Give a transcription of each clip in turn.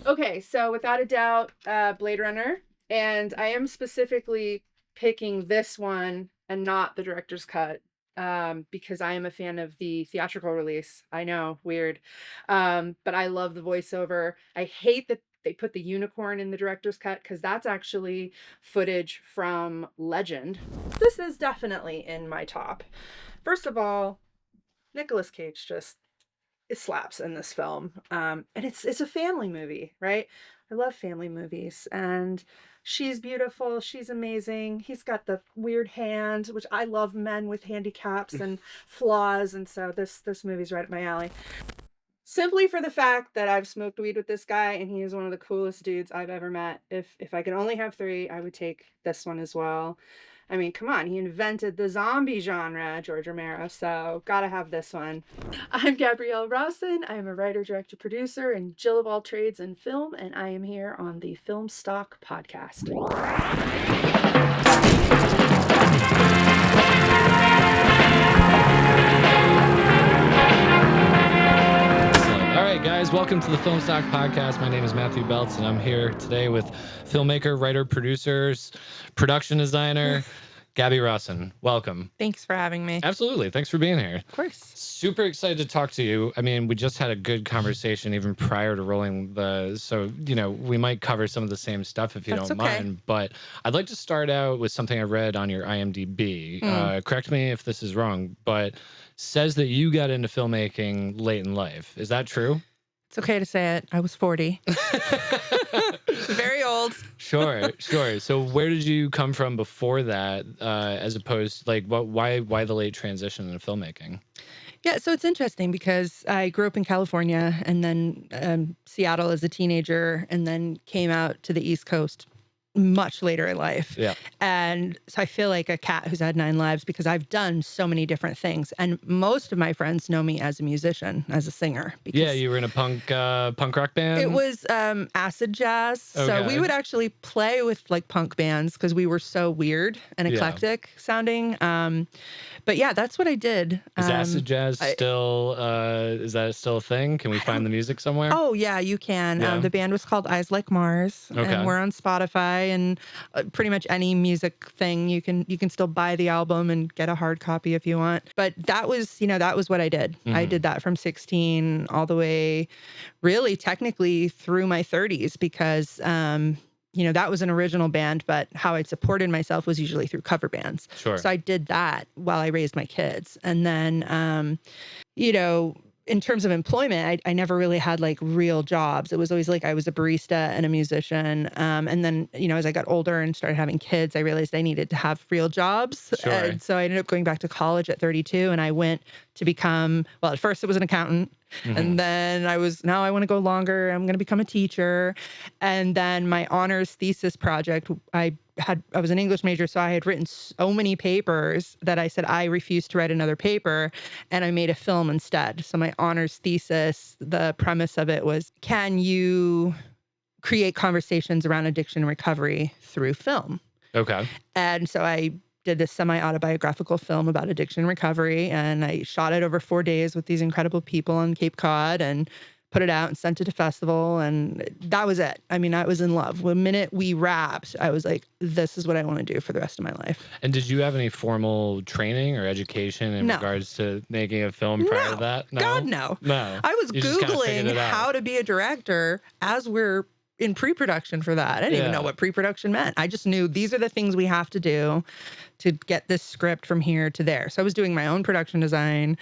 Okay, so without a doubt, Blade Runner. And I am specifically picking this one and not the director's cut, because I am a fan of the theatrical release. I know, weird. But I love the voiceover. I hate that they put the unicorn in the director's cut because that's actually footage from Legend. This is definitely in my top. First of all, Nicolas Cage just it slaps in this film. And it's a family movie, right? I love family movies. And she's beautiful. She's amazing. He's got the weird hand, which I love men with handicaps and flaws. And so this movie's right up my alley. Simply for the fact that I've smoked weed with this guy and he is one of the coolest dudes I've ever met. If I could only have three, I would take this one as well. I mean, come on, he invented the zombie genre, George Romero, so gotta have this one. I'm Gabrielle Rosson. I am a writer, director, producer, and Jill of all trades in film, and I am here on the Film Stock Podcast. All right, guys, welcome to the Film Stock Podcast. My name is Matthew Beltz, and I'm here today with filmmaker, writer, producers, production designer, Gabby Rosson. Welcome. Thanks for having me. Absolutely. Thanks for being here. Of course. Super excited to talk to you. I mean, we just had a good conversation even prior to rolling so, we might cover some of the same stuff if you That's don't okay. mind. But I'd like to start out with something I read on your IMDb. Correct me if this is wrong, but says that you got into filmmaking late in life. Is that true? It's okay to say it. I was 40. Very old. Sure. So where did you come from before that, as opposed, why the late transition into filmmaking? Yeah, so it's interesting because I grew up in California and then Seattle as a teenager and then came out to the East Coast much later in life. Yeah. And so I feel like a cat who's had 9 lives because I've done so many different things. And most of my friends know me as a musician, as a singer. Yeah, you were in a punk rock band? It was acid jazz. Okay. So we would actually play with like punk bands because we were so weird and eclectic sounding. But yeah, that's what I did. Is acid jazz still, is that still a thing? Can we find the music somewhere? Oh yeah, you can. Yeah. The band was called Eyes Like Mars. Okay. And we're on Spotify and pretty much any music thing. You can still buy the album and get a hard copy if you want. But that was what I did. I did that from 16 all the way really technically through my 30s because that was an original band, but how I supported myself was usually through cover bands. Sure. So I did that while I raised my kids. And then, in terms of employment, I never really had like real jobs. It was always like I was a barista and a musician. And then, as I got older and started having kids, I realized I needed to have real jobs. Sure. And so I ended up going back to college at 32 and I went to become, well, at first it was an accountant. And then I want to go longer. I'm going to become a teacher. And then my honors thesis project, I was an English major, so I had written so many papers that I said I refused to write another paper, and I made a film instead. So my honors thesis, the premise of it was, can you create conversations around addiction and recovery through film? Okay. And so I did this semi-autobiographical film about addiction and recovery, and I shot it over 4 days with these incredible people on Cape Cod and put it out and sent it to festival, and that was it. I mean, I was in love. The minute we wrapped, I was like, this is what I want to do for the rest of my life. And did you have any formal training or education in regards to making a film prior to that? No? God, no. No. I was You just kinda figured Googling it out. how to be a director as we're in pre-production for that. I didn't even know what pre-production meant. I just knew these are the things we have to do to get this script from here to there. So I was doing my own production design,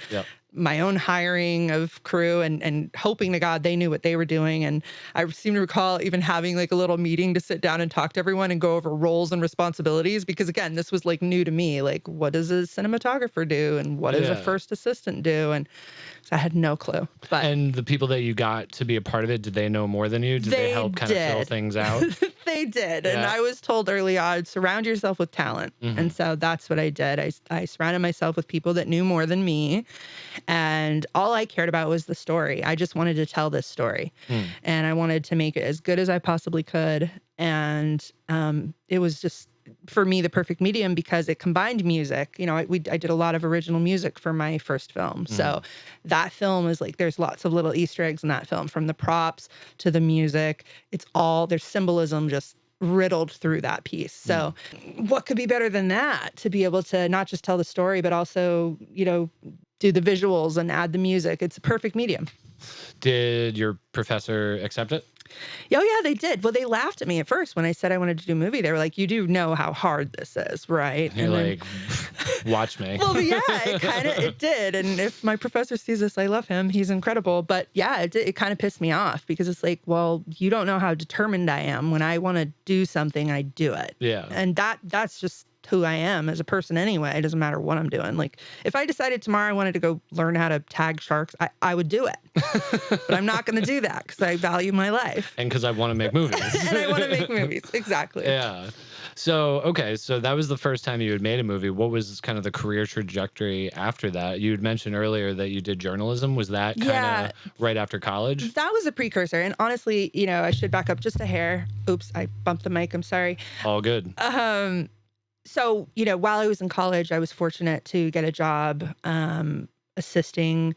my own hiring of crew, and hoping to God they knew what they were doing. And I seem to recall even having like a little meeting to sit down and talk to everyone and go over roles and responsibilities. Because again, this was like new to me. Like, what does a cinematographer do? And what does a first assistant do? And so I had no clue. And the people that you got to be a part of it, did they know more than you? Did they help kind of fill things out? They did. And I was told early on, surround yourself with talent. And so that's what I did. I surrounded myself with people that knew more than me. And all I cared about was the story. I just wanted to tell this story. And I wanted to make it as good as I possibly could. And it was just for me the perfect medium because it combined music. You know, I did a lot of original music for my first film. So that film is like, there's lots of little Easter eggs in that film, from the props to the music. It's all, there's symbolism just riddled through that piece. So what could be better than that, to be able to not just tell the story, but also, you know, do the visuals and add the music. It's a perfect medium. Did your professor accept it? Oh, yeah, they did. Well, they laughed at me at first when I said I wanted to do a movie. They were like, you do know how hard this is, right? You're like, watch me. Well, yeah, it did. And if my professor sees this, I love him. He's incredible. But yeah, it kind of pissed me off because it's like, well, you don't know how determined I am. When I want to do something, I do it. Yeah. And that's just who I am as a person anyway. It doesn't matter what I'm doing. Like, if I decided tomorrow I wanted to go learn how to tag sharks, I would do it. But I'm not going to do that because I value my life. And because I want to make movies. And I want to make movies. Exactly. Yeah. So, okay. So that was the first time you had made a movie. What was kind of the career trajectory after that? You had mentioned earlier that you did journalism. Was that kind of right after college? That was a precursor. And honestly, you know, I should back up just a hair. Oops, I bumped the mic. I'm sorry. All good. So, you know, while I was in college, I was fortunate to get a job assisting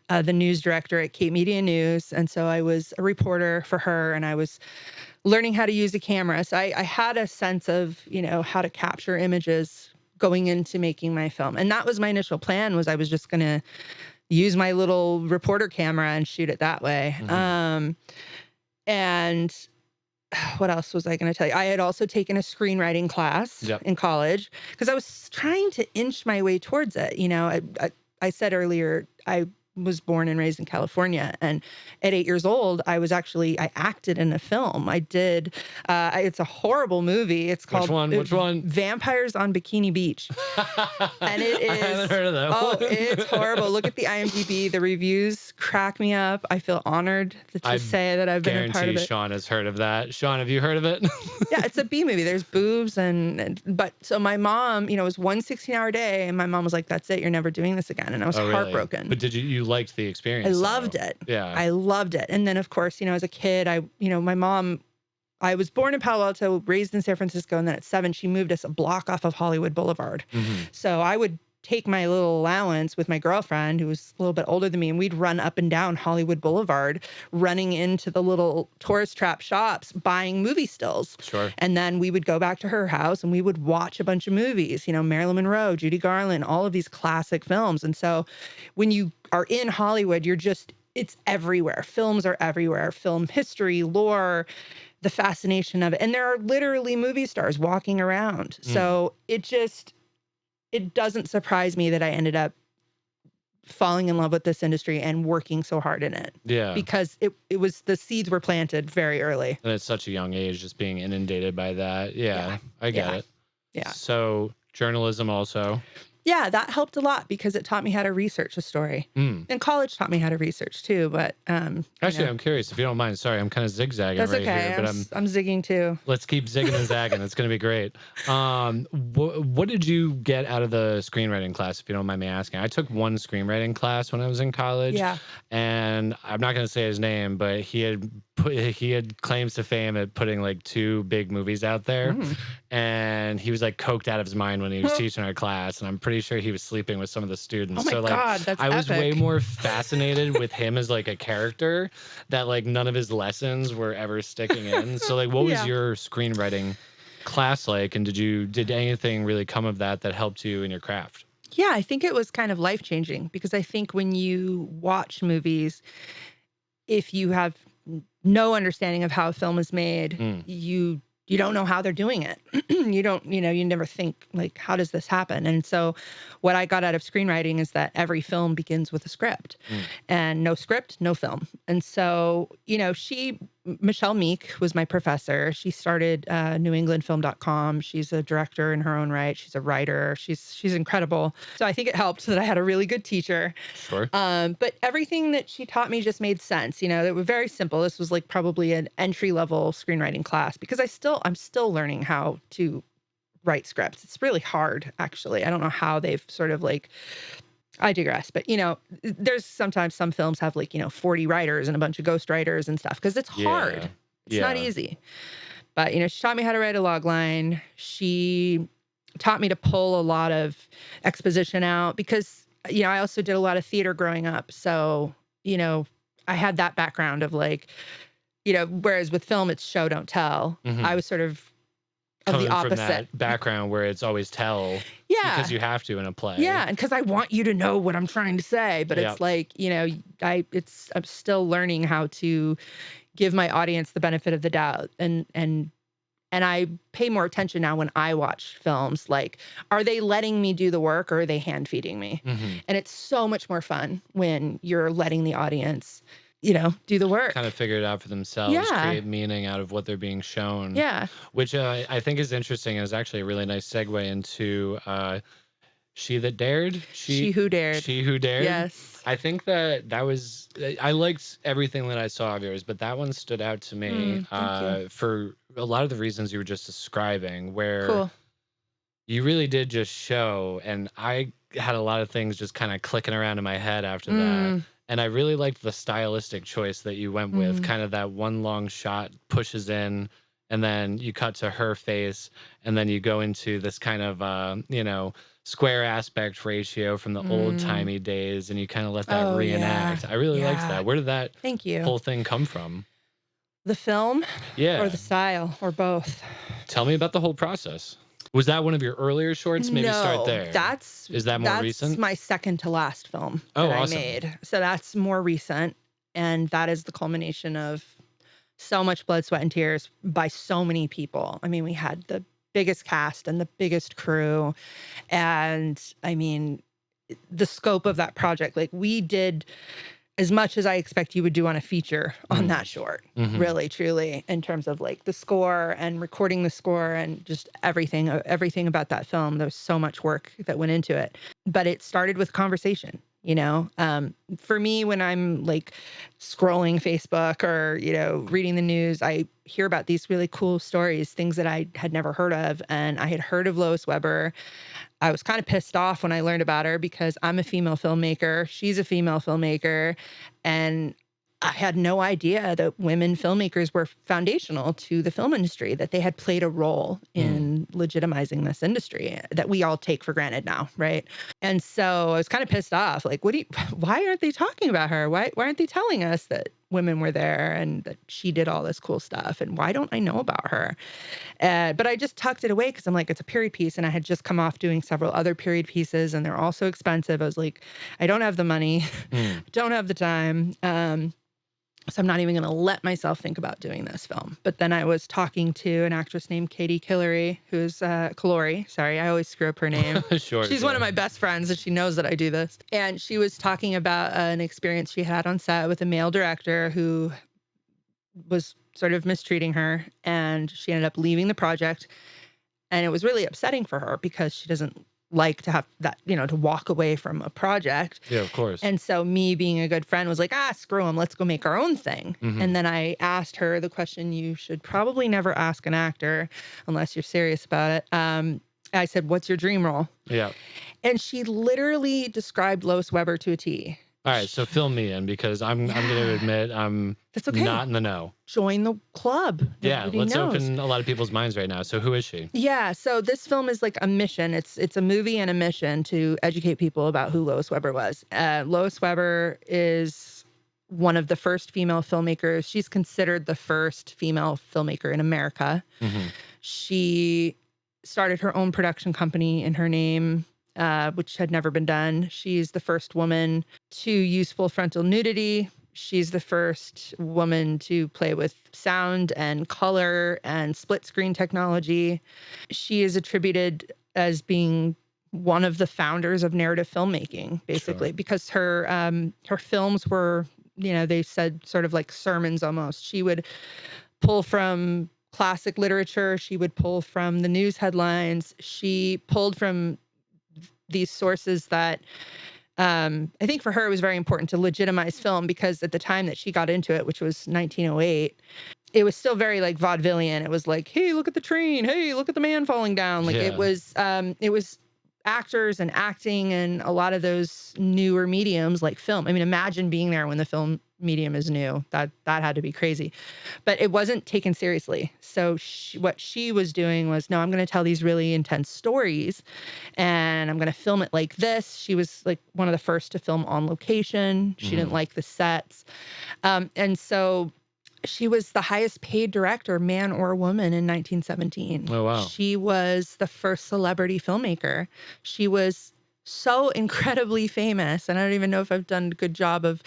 the news director at Cape Media News. And so I was a reporter for her, and I was learning how to use a camera. So I had a sense of, you know, how to capture images going into making my film. And that was my initial plan, was I was just going to use my little reporter camera and shoot it that way. And what else was I going to tell you? I had also taken a screenwriting class in college because I was trying to inch my way towards it. You know, I said earlier, I was born and raised in California. And at 8 years old, I acted in a film. I did, it's a horrible movie. It's called Which one? Vampires on Bikini Beach. And it is, I haven't heard of that one. It's horrible. Look at the IMDb. The reviews crack me up. I feel honored to say that I've been a part of it. Shawn has heard of that. Shawn, have you heard of it? Yeah, it's a B movie. There's boobs but so my mom, you know, it was 1 16-hour day, and my mom was like, that's it. You're never doing this again. And I was heartbroken. But did you liked the experience? I loved it. Yeah. I loved it. And then, of course, you know, as a kid, my mom, I was born in Palo Alto, raised in San Francisco, and then at 7, she moved us a block off of Hollywood Boulevard. So I would take my little allowance with my girlfriend, who was a little bit older than me, and we'd run up and down Hollywood Boulevard, running into the little tourist trap shops, buying movie stills. Sure. And then we would go back to her house and we would watch a bunch of movies, you know, Marilyn Monroe, Judy Garland, all of these classic films. And so when you are in Hollywood, it's everywhere. Films are everywhere. Film history, lore, the fascination of it. And there are literally movie stars walking around. So it doesn't surprise me that I ended up falling in love with this industry and working so hard in it. Yeah. Because it was, the seeds were planted very early. And at such a young age, just being inundated by that. Yeah. I get it. Yeah. So journalism also. Yeah, that helped a lot because it taught me how to research a story. And college taught me how to research too. But actually, I'm curious, if you don't mind. Sorry, I'm kind of zigzagging that's right okay. here, but I'm zigging too. Let's keep zigging and zagging. It's going to be great. What did you get out of the screenwriting class, if you don't mind me asking? I took one screenwriting class when I was in college. Yeah. And I'm not going to say his name, but he had claims to fame at putting like 2 big movies out there. And he was like coked out of his mind when he was teaching our class. And I'm pretty sure he was sleeping with some of the students. Oh my God, that's I was epic. way more fascinated with him as like a character, that like none of his lessons were ever sticking in. So like, what was your screenwriting class like? And did anything really come of that helped you in your craft? Yeah, I think it was kind of life-changing because I think when you watch movies, if you have no understanding of how a film is made, you don't know how they're doing it. You never think like, how does this happen? And so what I got out of screenwriting is that every film begins with a script, and no script, no film. And so, you know, Michelle Meek was my professor. She started NewEnglandFilm.com. She's a director in her own right. She's a writer. She's incredible. So I think it helped that I had a really good teacher. Sure. But everything that she taught me just made sense. You know, it was very simple. This was like probably an entry-level screenwriting class because I'm still learning how to write scripts. It's really hard, actually. I don't know how they've sort of like, I digress, but you know, there's sometimes some films have like, you know, 40 writers and a bunch of ghost writers and stuff because it's hard. It's not easy. But, she taught me how to write a log line. She taught me to pull a lot of exposition out because, I also did a lot of theater growing up. So, I had that background of like, whereas with film, it's show, don't tell. I was sort of Coming the opposite. from that background where it's always tell. Yeah. Because you have to in a play. Yeah. And because I want you to know what I'm trying to say. But it's like, I'm still learning how to give my audience the benefit of the doubt. And I pay more attention now when I watch films. Like, are they letting me do the work or are they hand feeding me? And it's so much more fun when you're letting the audience, do the work. Kind of figure it out for themselves, create meaning out of what they're being shown. Yeah. Which I think is interesting and is actually a really nice segue into She That Dared. She Who Dared. She Who Dared. Yes. I think that was, I liked everything that I saw of yours, but that one stood out to me for a lot of the reasons you were just describing, where you really did just show, and I had a lot of things just kind of clicking around in my head after that. And I really liked the stylistic choice that you went with, kind of that one long shot pushes in, and then you cut to her face, and then you go into this kind of, square aspect ratio from the old timey days, and you kind of let that reenact. I really liked that. Where did that whole thing come from? The film? Yeah. Or the style, or both? Tell me about the whole process. Was that one of your earlier shorts? Maybe start there. Is that more recent? That's my second to last film that I made. So that's more recent. And that is the culmination of so much blood, sweat, and tears by so many people. I mean, we had the biggest cast and the biggest crew. And I mean, the scope of that project, like we did as much as I expect you would do on a feature on that short, really, truly, in terms of like the score and recording the score and just everything about that film. There was so much work that went into it, but it started with conversation. For me, when I'm like scrolling Facebook or, reading the news, I hear about these really cool stories, things that I had never heard of. And I had heard of Lois Weber. I was kind of pissed off when I learned about her because I'm a female filmmaker. She's a female filmmaker. And I had no idea that women filmmakers were foundational to the film industry, that they had played a role in legitimizing this industry that we all take for granted now, right? And so I was kind of pissed off. Like, why aren't they talking about her? Why aren't they telling us that women were there and that she did all this cool stuff? And why don't I know about her? But I just tucked it away because I'm like, it's a period piece. And I had just come off doing several other period pieces and they're all so expensive. I was like, I don't have the money, don't have the time. So I'm not even going to let myself think about doing this film. But then I was talking to an actress named Katie Killary, who's Kalori. Sorry, I always screw up her name. She's one of my best friends, and she knows that I do this. And she was talking about an experience she had on set with a male director who was sort of mistreating her. And she ended up leaving the project. And it was really upsetting for her because she doesn't like to have that, to walk away from a project. Yeah, of course. And so me being a good friend was like, screw him, let's go make our own thing. And then I asked her the question you should probably never ask an actor unless you're serious about it. I said, what's your dream role? Yeah. And she literally described Lois Weber to a T. All right, so fill me in because I'm going to admit That's okay. Not in the know. Join the club. Nobody let's knows. open a lot of people's minds right now. So who is she? Yeah, so this film is like a mission. It's a movie and a mission to educate people about who Lois Weber was. Lois Weber is one of the first female filmmakers. She's considered the first female filmmaker in America. She started her own production company in her name, which had never been done. She's the first woman to use full frontal nudity. She's the first woman to play with sound and color and split screen technology. She is attributed as being one of the founders of narrative filmmaking, basically, because her films were, they said sort of like sermons almost. She would pull from classic literature. She would pull from the news headlines. She pulled from these sources that I think for her it was very important to legitimize film because at the time that she got into it, which was 1908, it was still very like vaudevillian. It was like, hey, look at the train. Hey, look at the man falling down. Like it was actors and acting and a lot of those newer mediums like film. I mean, imagine being there when the film medium is new. That had to be crazy. But it wasn't taken seriously. So what she was doing was, no, I'm going to tell these really intense stories and I'm going to film it like this. She was like one of the first to film on location. She didn't like the sets. And so she was the highest paid director, man or woman, in 1917. Oh, wow. She was the first celebrity filmmaker. She was so incredibly famous. And I don't even know if I've done a good job of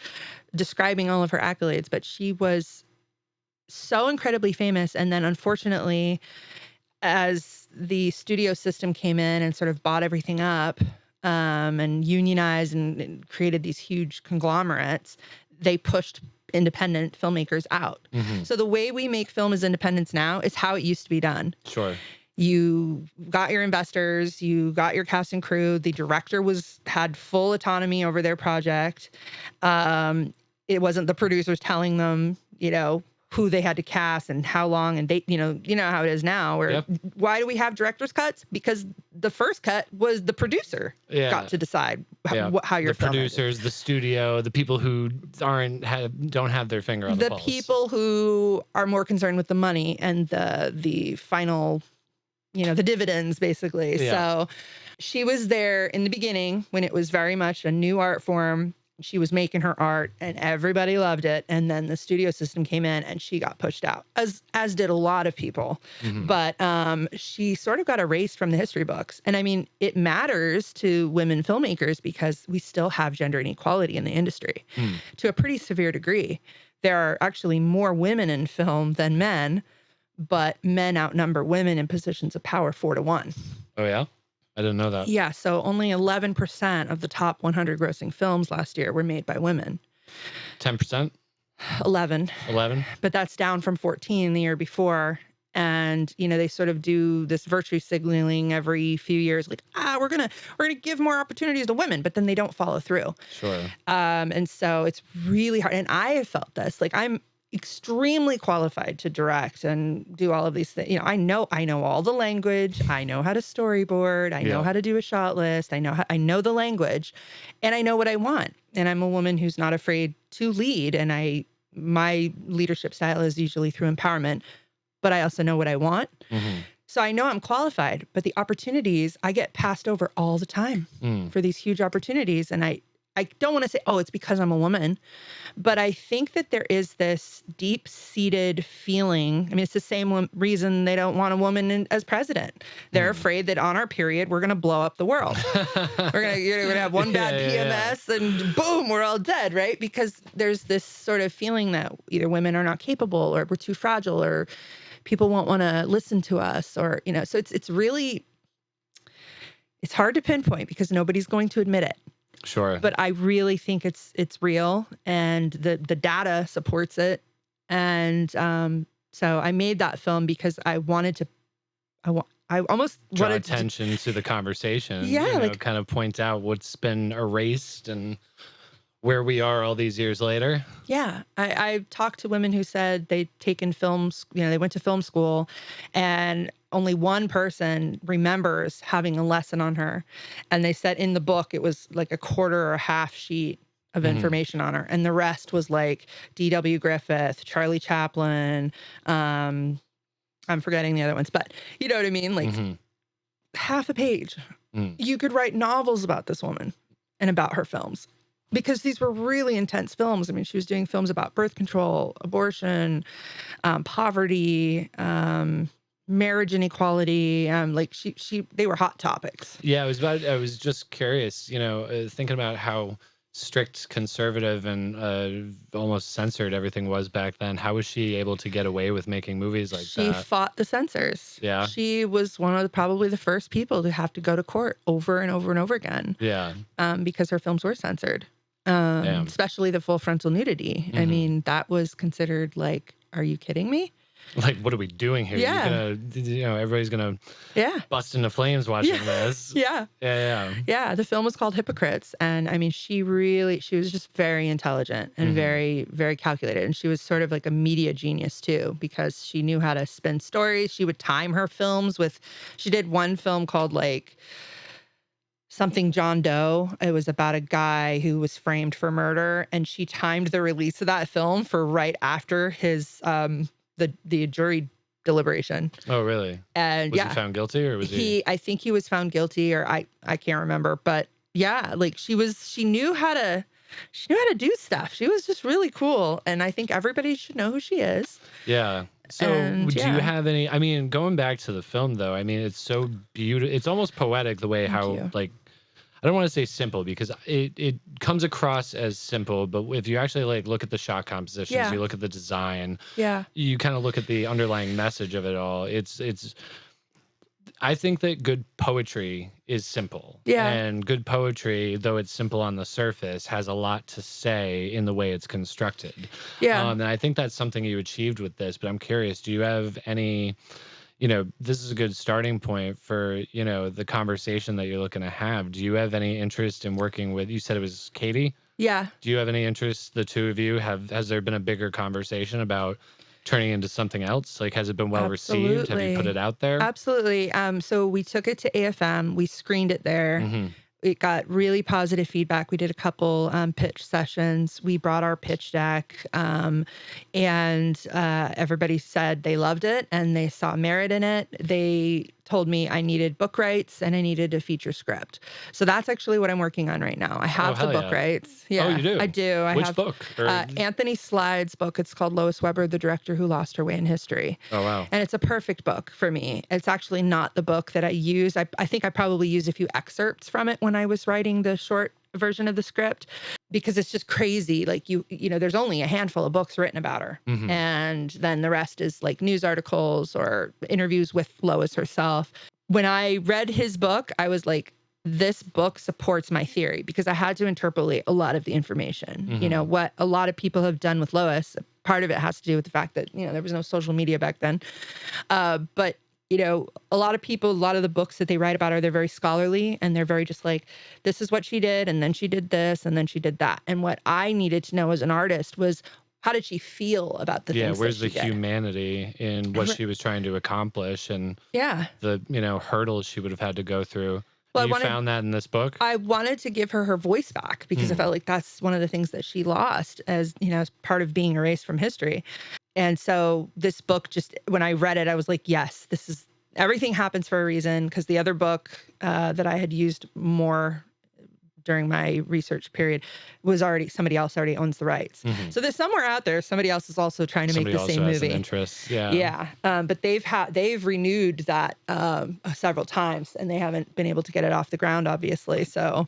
describing all of her accolades, but she was so incredibly famous. And then unfortunately, as the studio system came in and sort of bought everything up and unionized and created these huge conglomerates, they pushed independent filmmakers out. So the way we make film as independents now is how it used to be done. Sure. You got your investors, you got your cast and crew. The director had full autonomy over their project. It wasn't the producers telling them, who they had to cast and how long and date. You know how it is now. Where why do we have director's cuts? Because the first cut was the producer got to decide how you're filming. The producers, the studio, the people who don't have their finger on the pulse. The people who are more concerned with the money and the final, the dividends, basically. Yeah. So she was there in the beginning when it was very much a new art form. She was making her art and everybody loved it. And then the studio system came in and she got pushed out, as did a lot of people. But she sort of got erased from the history books. And I mean, it matters to women filmmakers because we still have gender inequality in the industry to a pretty severe degree. There are actually more women in film than men, but men outnumber women in positions of power 4-1. Oh, yeah? I didn't know that. Yeah, so only 11% of the top 100 grossing films last year were made by women. 10%? 11. 11? But that's down from 14 the year before. And, they sort of do this virtue signaling every few years, like, we're gonna give more opportunities to women, but then they don't follow through. Sure. And so it's really hard. And I have felt this, like I'm extremely qualified to direct and do all of these things. I know all the language. I know how to storyboard. I know how to do a shot list. I know the language, and I know what I want. And I'm a woman who's not afraid to lead. And my leadership style is usually through empowerment, but I also know what I want. So I know I'm qualified, but the opportunities, I get passed over all the time for these huge opportunities. And I don't want to say, it's because I'm a woman, but I think that there is this deep-seated feeling. I mean, it's the same reason they don't want a woman as president. They're afraid that on our period, we're going to blow up the world. You're going to have one bad PMS and boom, we're all dead, right? Because there's this sort of feeling that either women are not capable or we're too fragile or people won't want to listen to us or, so it's really, it's hard to pinpoint because nobody's going to admit it. Sure. But I really think it's real and the data supports it. And so I made that film because I wanted to, I almost draw wanted attention to the conversation. Yeah. Kind of point out what's been erased and where we are all these years later. Yeah. I've talked to women who said they'd taken films, they went to film school and only one person remembers having a lesson on her. And they said in the book, it was like a quarter or a half sheet of information on her. And the rest was like D.W. Griffith, Charlie Chaplin. I'm forgetting the other ones, but you know what I mean? Like half a page. You could write novels about this woman and about her films. Because these were really intense films. I mean, she was doing films about birth control, abortion, poverty, marriage inequality. They were hot topics. Yeah, I was just curious, thinking about how strict, conservative, and almost censored everything was back then. How was she able to get away with making movies like that? She fought the censors. Yeah. She was one of probably the first people to have to go to court over and over and over again. Yeah. Because her films were censored. Especially the full frontal nudity. I mean, that was considered like, are you kidding me? Like, what are we doing here? Yeah. Everybody's gonna bust into flames watching this. Yeah. Yeah. The film was called Hypocrites. And I mean, she was just very intelligent and very, very calculated. And she was sort of like a media genius too, because she knew how to spin stories. She would time her films she did one film called something John Doe. It was about a guy who was framed for murder, and she timed the release of that film for right after his the jury deliberation. Oh, really? And Was he found guilty, or was he? I think he was found guilty, or I can't remember, but yeah, like she knew how to do stuff. She was just really cool, and I think everybody should know who she is. Yeah. So do you have any, I mean, going back to the film though, I mean, it's so beautiful. It's almost poetic the way how like, I don't want to say simple because it comes across as simple, but if you actually like look at the shot compositions, you look at the design, you kind of look at the underlying message of it all. It's I think that good poetry is simple. Yeah. And good poetry, though it's simple on the surface, has a lot to say in the way it's constructed. Yeah. And I think that's something you achieved with this, but I'm curious, do you have any, this is a good starting point for, the conversation that you're looking to have. Do you have any interest in working with, you said it was Katie? Yeah. Do you have any interest, the two of you, has there been a bigger conversation about turning into something else? Like, has it been well received? Have you put it out there? Absolutely. So we took it to AFM. We screened it there. Mm-hmm. It got really positive feedback. We did a couple pitch sessions. We brought our pitch deck, and everybody said they loved it and they saw merit in it. They told me I needed book rights and I needed a feature script. So that's actually what I'm working on right now. I have the book rights. Yeah, oh, you do? I do. Which book? Anthony Slide's book. It's called Lois Weber, the Director Who Lost Her Way in History. Oh, wow. And it's a perfect book for me. It's actually not the book that I use. I think I probably used a few excerpts from it when I was writing the short version of the script, because it's just crazy. Like there's only a handful of books written about her. Mm-hmm. And then the rest is like news articles or interviews with Lois herself. When I read his book, I was like, this book supports my theory, because I had to interpolate a lot of the information. Mm-hmm. What a lot of people have done with Lois, part of it has to do with the fact that, there was no social media back then. But a lot of people, a lot of the books that they write about her, they're very scholarly, and they're very just like, this is what she did, and then she did this, and then she did that. And what I needed to know as an artist was, how did she feel about the things where's that the she did? Humanity in what she was trying to accomplish, and the hurdles she would have had to go through. Well, you found that in this book? I wanted to give her voice back, because I felt like that's one of the things that she lost as part of being erased from history. And so this book, just when I read it, I was like, yes, everything happens for a reason, because the other book that I had used more during my research period was somebody else already owns the rights. Mm-hmm. So there's somewhere out there, somebody else is also trying to make the same movie. Interest. Yeah. Yeah. But they've renewed that several times, and they haven't been able to get it off the ground, obviously. So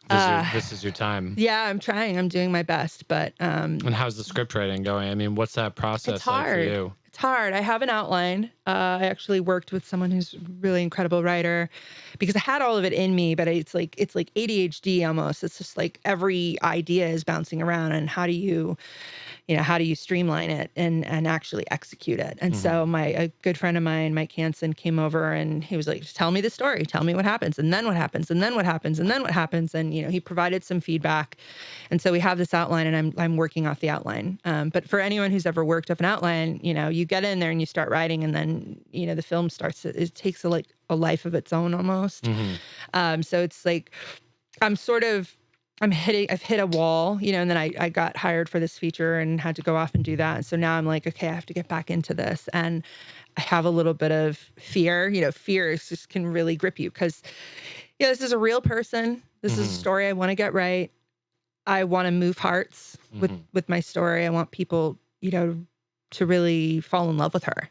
this is your time. Yeah, I'm trying. I'm doing my best, but and how's the script writing going? I mean, what's that process like for you? It's hard. I have an outline. I actually worked with someone who's a really incredible writer, because I had all of it in me, but it's like ADHD almost. It's just like every idea is bouncing around, and how do you streamline it and actually execute it? And so a good friend of mine, Mike Hansen, came over, and he was like, just tell me the story. Tell me what happens, and then what happens, and then what happens, and then what happens. And, he provided some feedback. And so we have this outline, and I'm working off the outline. But for anyone who's ever worked off an outline, you get in there and you start writing, and then, the film starts, it takes a life of its own almost. Mm-hmm. So it's like, I've hit a wall, and then I got hired for this feature and had to go off and do that. And so now I'm like, okay, I have to get back into this. And I have a little bit of fear. Fear just can really grip you, because, this is a real person. This is a story I want to get right. I want to move hearts with my story. I want people, to really fall in love with her.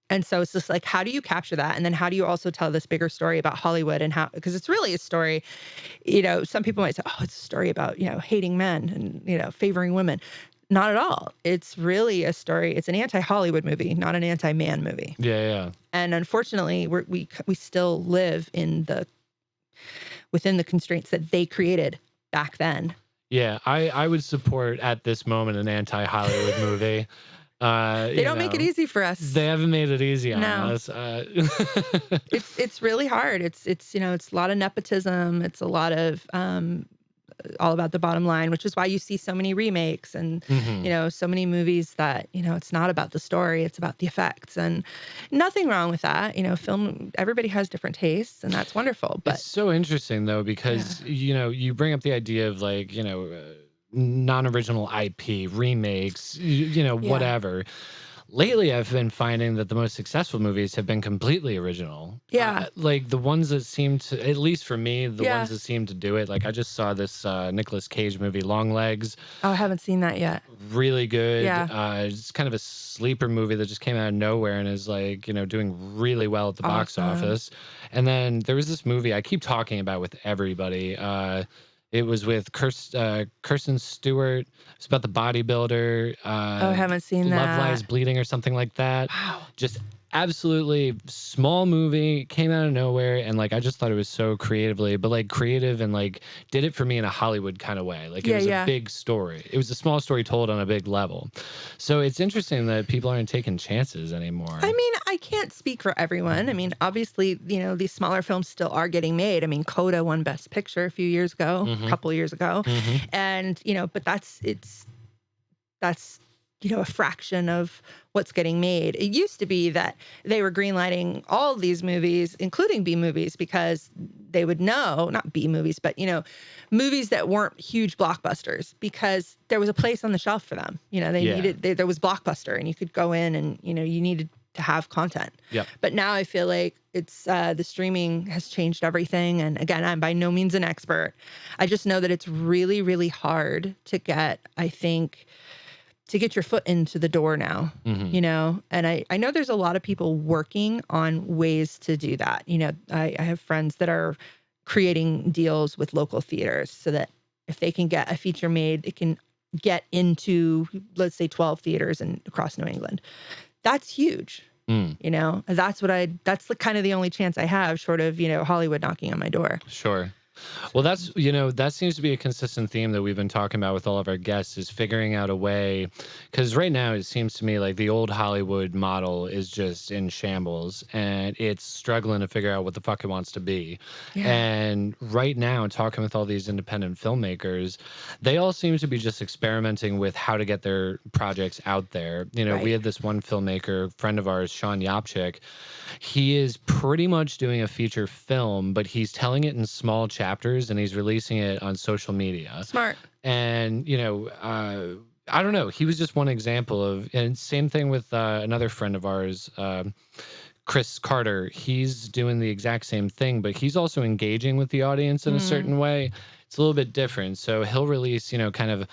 And so it's just like, how do you capture that? And then how do you also tell this bigger story about Hollywood, and how, because it's really a story, some people might say, oh, it's a story about, hating men and, favoring women. Not at all. It's really a story. It's an anti-Hollywood movie, not an anti-man movie. Yeah. And unfortunately, we still live within the constraints that they created back then. Yeah, I would support at this moment an anti-Hollywood movie. They don't make it easy for us. They haven't made it easy on us. It's really hard. It's a lot of nepotism. It's a lot of all about the bottom line, which is why you see so many remakes and, so many movies that, it's not about the story, it's about the effects, and nothing wrong with that. Film, everybody has different tastes, and that's wonderful. But it's so interesting though, because, you bring up the idea of like, non-original IP remakes, whatever. Lately, I've been finding that the most successful movies have been completely original. Yeah. Like the ones that seem to, at least for me, the ones that seem to do it. Like I just saw this Nicolas Cage movie, Long Legs. Oh, I haven't seen that yet. Really good. Yeah. It's kind of a sleeper movie that just came out of nowhere and is like, doing really well at the box office. And then there was this movie I keep talking about with everybody. It was with Kirsten Stewart. It's about the bodybuilder. I haven't seen Love that. Lies Bleeding or something like that. Wow. Just absolutely small movie, came out of nowhere, and like I just thought it was so creatively, but like creative and like did it for me in a Hollywood kind of way. Like it was a big story. It was a small story told on a big level. So it's interesting that people aren't taking chances anymore. I mean, I can't speak for everyone. I mean, obviously, these smaller films still are getting made. I mean, Coda won Best Picture a few years ago, a couple of years ago. And, but that's a fraction of what's getting made. It used to be that they were greenlighting all of these movies, including B movies, because they would know, not B movies, but, movies that weren't huge blockbusters, because there was a place on the shelf for them. There was Blockbuster, and you could go in and, you needed to have content. Yep. But now I feel like it's the streaming has changed everything. And again, I'm by no means an expert. I just know that it's really, really hard to get, I think, to get your foot into the door now, and I know there's a lot of people working on ways to do that. I have friends that are creating deals with local theaters so that if they can get a feature made, it can get into, let's say, 12 theaters and across New England. That's huge. That's the kind of the only chance I have, short of, Hollywood knocking on my door. Sure. Well, that's, that seems to be a consistent theme that we've been talking about with all of our guests, is figuring out a way, because right now it seems to me like the old Hollywood model is just in shambles and it's struggling to figure out what the fuck it wants to be. Yeah. And right now, talking with all these independent filmmakers, they all seem to be just experimenting with how to get their projects out there. We had this one filmmaker, friend of ours, Shawn. He is pretty much doing a feature film, but he's telling it in small chapters and he's releasing it on social media. Smart. And, I don't know. He was just one example of, and same thing with another friend of ours, Chris Carter. He's doing the exact same thing, but he's also engaging with the audience in a certain way. It's a little bit different. So he'll release, kind of,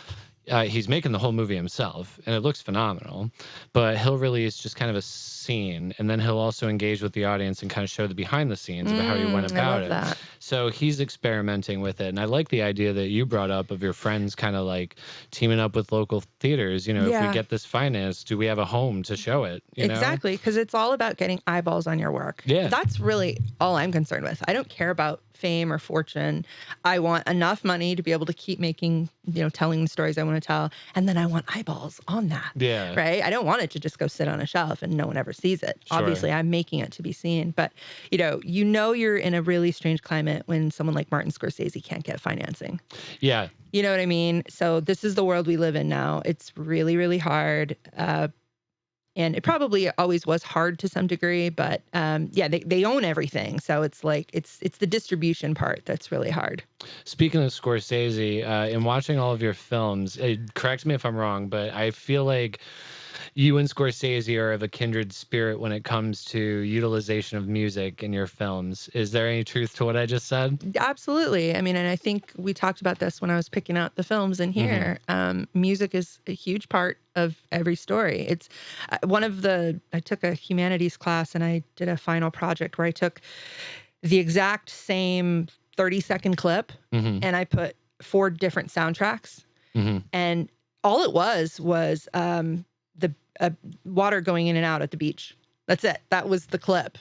he's making the whole movie himself and it looks phenomenal, but he'll release just kind of a scene, and then he'll also engage with the audience and kind of show the behind the scenes of how he went about it. That. So he's experimenting with it. And I like the idea that you brought up of your friends kind of like teaming up with local theaters. If we get this financed, do we have a home to show it? Exactly. Because it's all about getting eyeballs on your work. Yeah. That's really all I'm concerned with. I don't care about fame or fortune. I want enough money to be able to keep making, telling the stories I want to tell. And then I want eyeballs on that. Yeah. Right. I don't want it to just go sit on a shelf and no one ever sees it. Sure. Obviously, I'm making it to be seen. But, you're in a really strange climate when someone like Martin Scorsese can't get financing. Yeah. You know what I mean? So this is the world we live in now. It's really, really hard. And it probably always was hard to some degree, but they own everything. So it's like, it's the distribution part that's really hard. Speaking of Scorsese, in watching all of your films, correct me if I'm wrong, but I feel like you and Scorsese are of a kindred spirit when it comes to utilization of music in your films. Is there any truth to what I just said? Absolutely. I mean, and I think we talked about this when I was picking out the films in here. Music is a huge part of every story. It's I took a humanities class and I did a final project where I took the exact same 30-second clip and I put 4 different soundtracks. And all it was the water going in and out at the beach. That's it. That was the clip.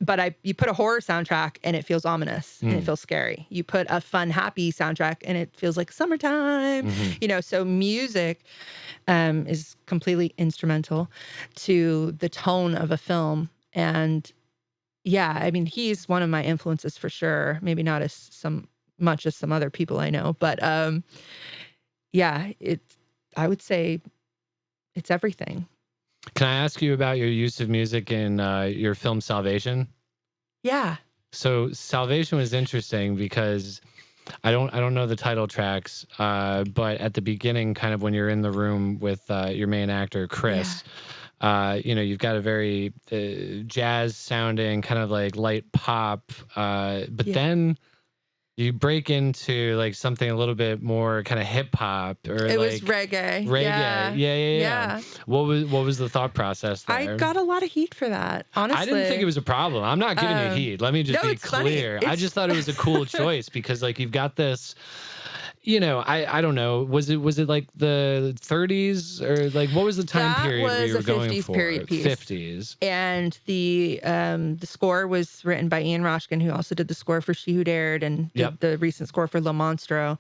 But you put a horror soundtrack and it feels ominous and it feels scary. You put a fun, happy soundtrack and it feels like summertime. So music is completely instrumental to the tone of a film. And yeah, I mean, he's one of my influences for sure. Maybe not as some much as some other people I know. But yeah, I would say it's everything. Can I ask you about your use of music in your film Salvation? Yeah. So Salvation was interesting because I don't know the title tracks, but at the beginning, kind of when you're in the room with your main actor Chris, you've got a very jazz sounding kind of like light pop, but then you break into like something a little bit more kind of hip hop or It like was reggae. Yeah. What was the thought process there? I got a lot of heat for that, honestly. I didn't think it was a problem. I'm not giving you heat. Let me just be clear. I just thought it was a cool choice because like you've got this, I don't know. Was it like the 30s or like what was the time period where you were going 50s for? period piece. 50s. And the score was written by Ian Roshkin, who also did the score for She Who Dared and did the recent score for Monstro.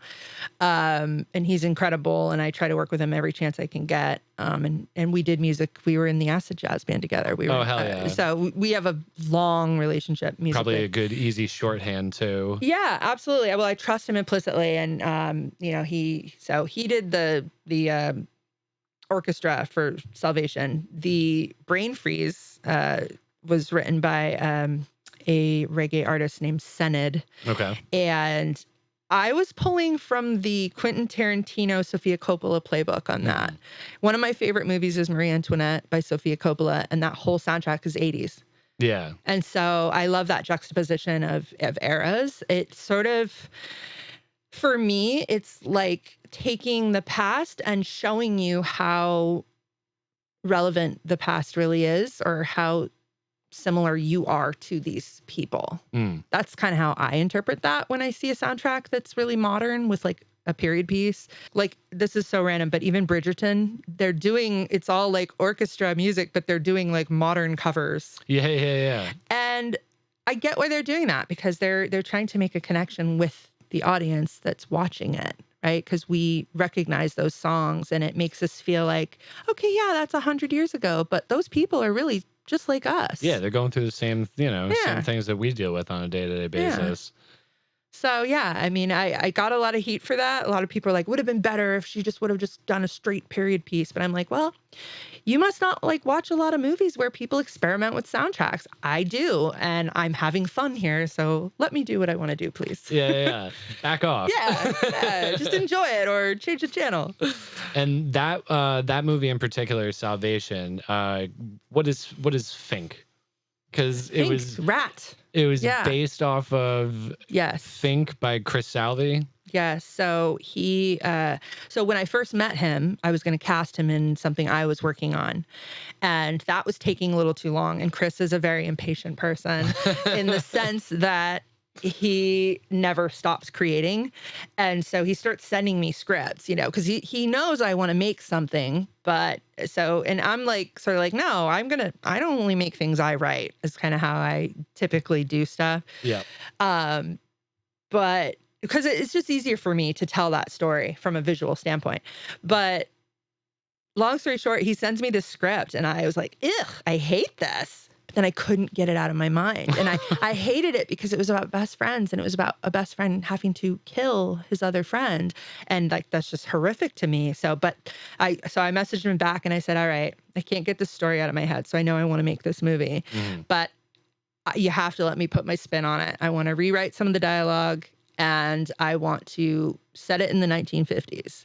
And he's incredible, and I try to work with him every chance I can get. And we did music. We were in the acid jazz band together. Oh, hell yeah. So we have a long relationship musically. Probably a good, easy shorthand too. Yeah, absolutely. Well, I trust him implicitly, and he did the orchestra for Salvation. The Brain Freeze was written by a reggae artist named Sened. Okay. And I was pulling from the Quentin Tarantino, Sofia Coppola playbook on that. One of my favorite movies is Marie Antoinette by Sofia Coppola, and that whole soundtrack is 80s. Yeah. And so I love that juxtaposition of eras. It's sort of, for me, it's like taking the past and showing you how relevant the past really is, or how similar you are to these people. That's kind of how I interpret that when I see a soundtrack that's really modern with like a period piece. Like, this is so random, but even Bridgerton, it's all like orchestra music, but they're doing like modern covers. Yeah. And I get why they're doing that, because they're trying to make a connection with the audience that's watching it, right? Because we recognize those songs and it makes us feel like, okay, yeah, that's 100 years ago, but those people are really just like us. Yeah, they're going through the same, same things that we deal with on a day-to-day basis. So yeah, I mean, I got a lot of heat for that. A lot of people are like, would have been better if she just would have just done a straight period piece. But I'm like, well, you must not like watch a lot of movies where people experiment with soundtracks. I do, and I'm having fun here. So let me do what I want to do, please. Yeah. Back off. Yeah, just enjoy it or change the channel. And that movie in particular, Salvation, what is Fink? Because it was Rat. It was based off of Fink by Chris Salvi. Yes. So so when I first met him, I was going to cast him in something I was working on, and that was taking a little too long. And Chris is a very impatient person in the sense that he never stops creating. And so he starts sending me scripts, because he knows I want to make something. And I'm like, sort of like, no, I don't only make things I write, is kind of how I typically do stuff. Yeah. But because it's just easier for me to tell that story from a visual standpoint. But long story short, he sends me this script and I was like, ugh, I hate this. But then I couldn't get it out of my mind. And I hated it because it was about best friends, and it was about a best friend having to kill his other friend. And like, that's just horrific to me. So I messaged him back and I said, all right, I can't get this story out of my head. So I know I want to make this movie, but you have to let me put my spin on it. I want to rewrite some of the dialogue, and I want to set it in the 1950s.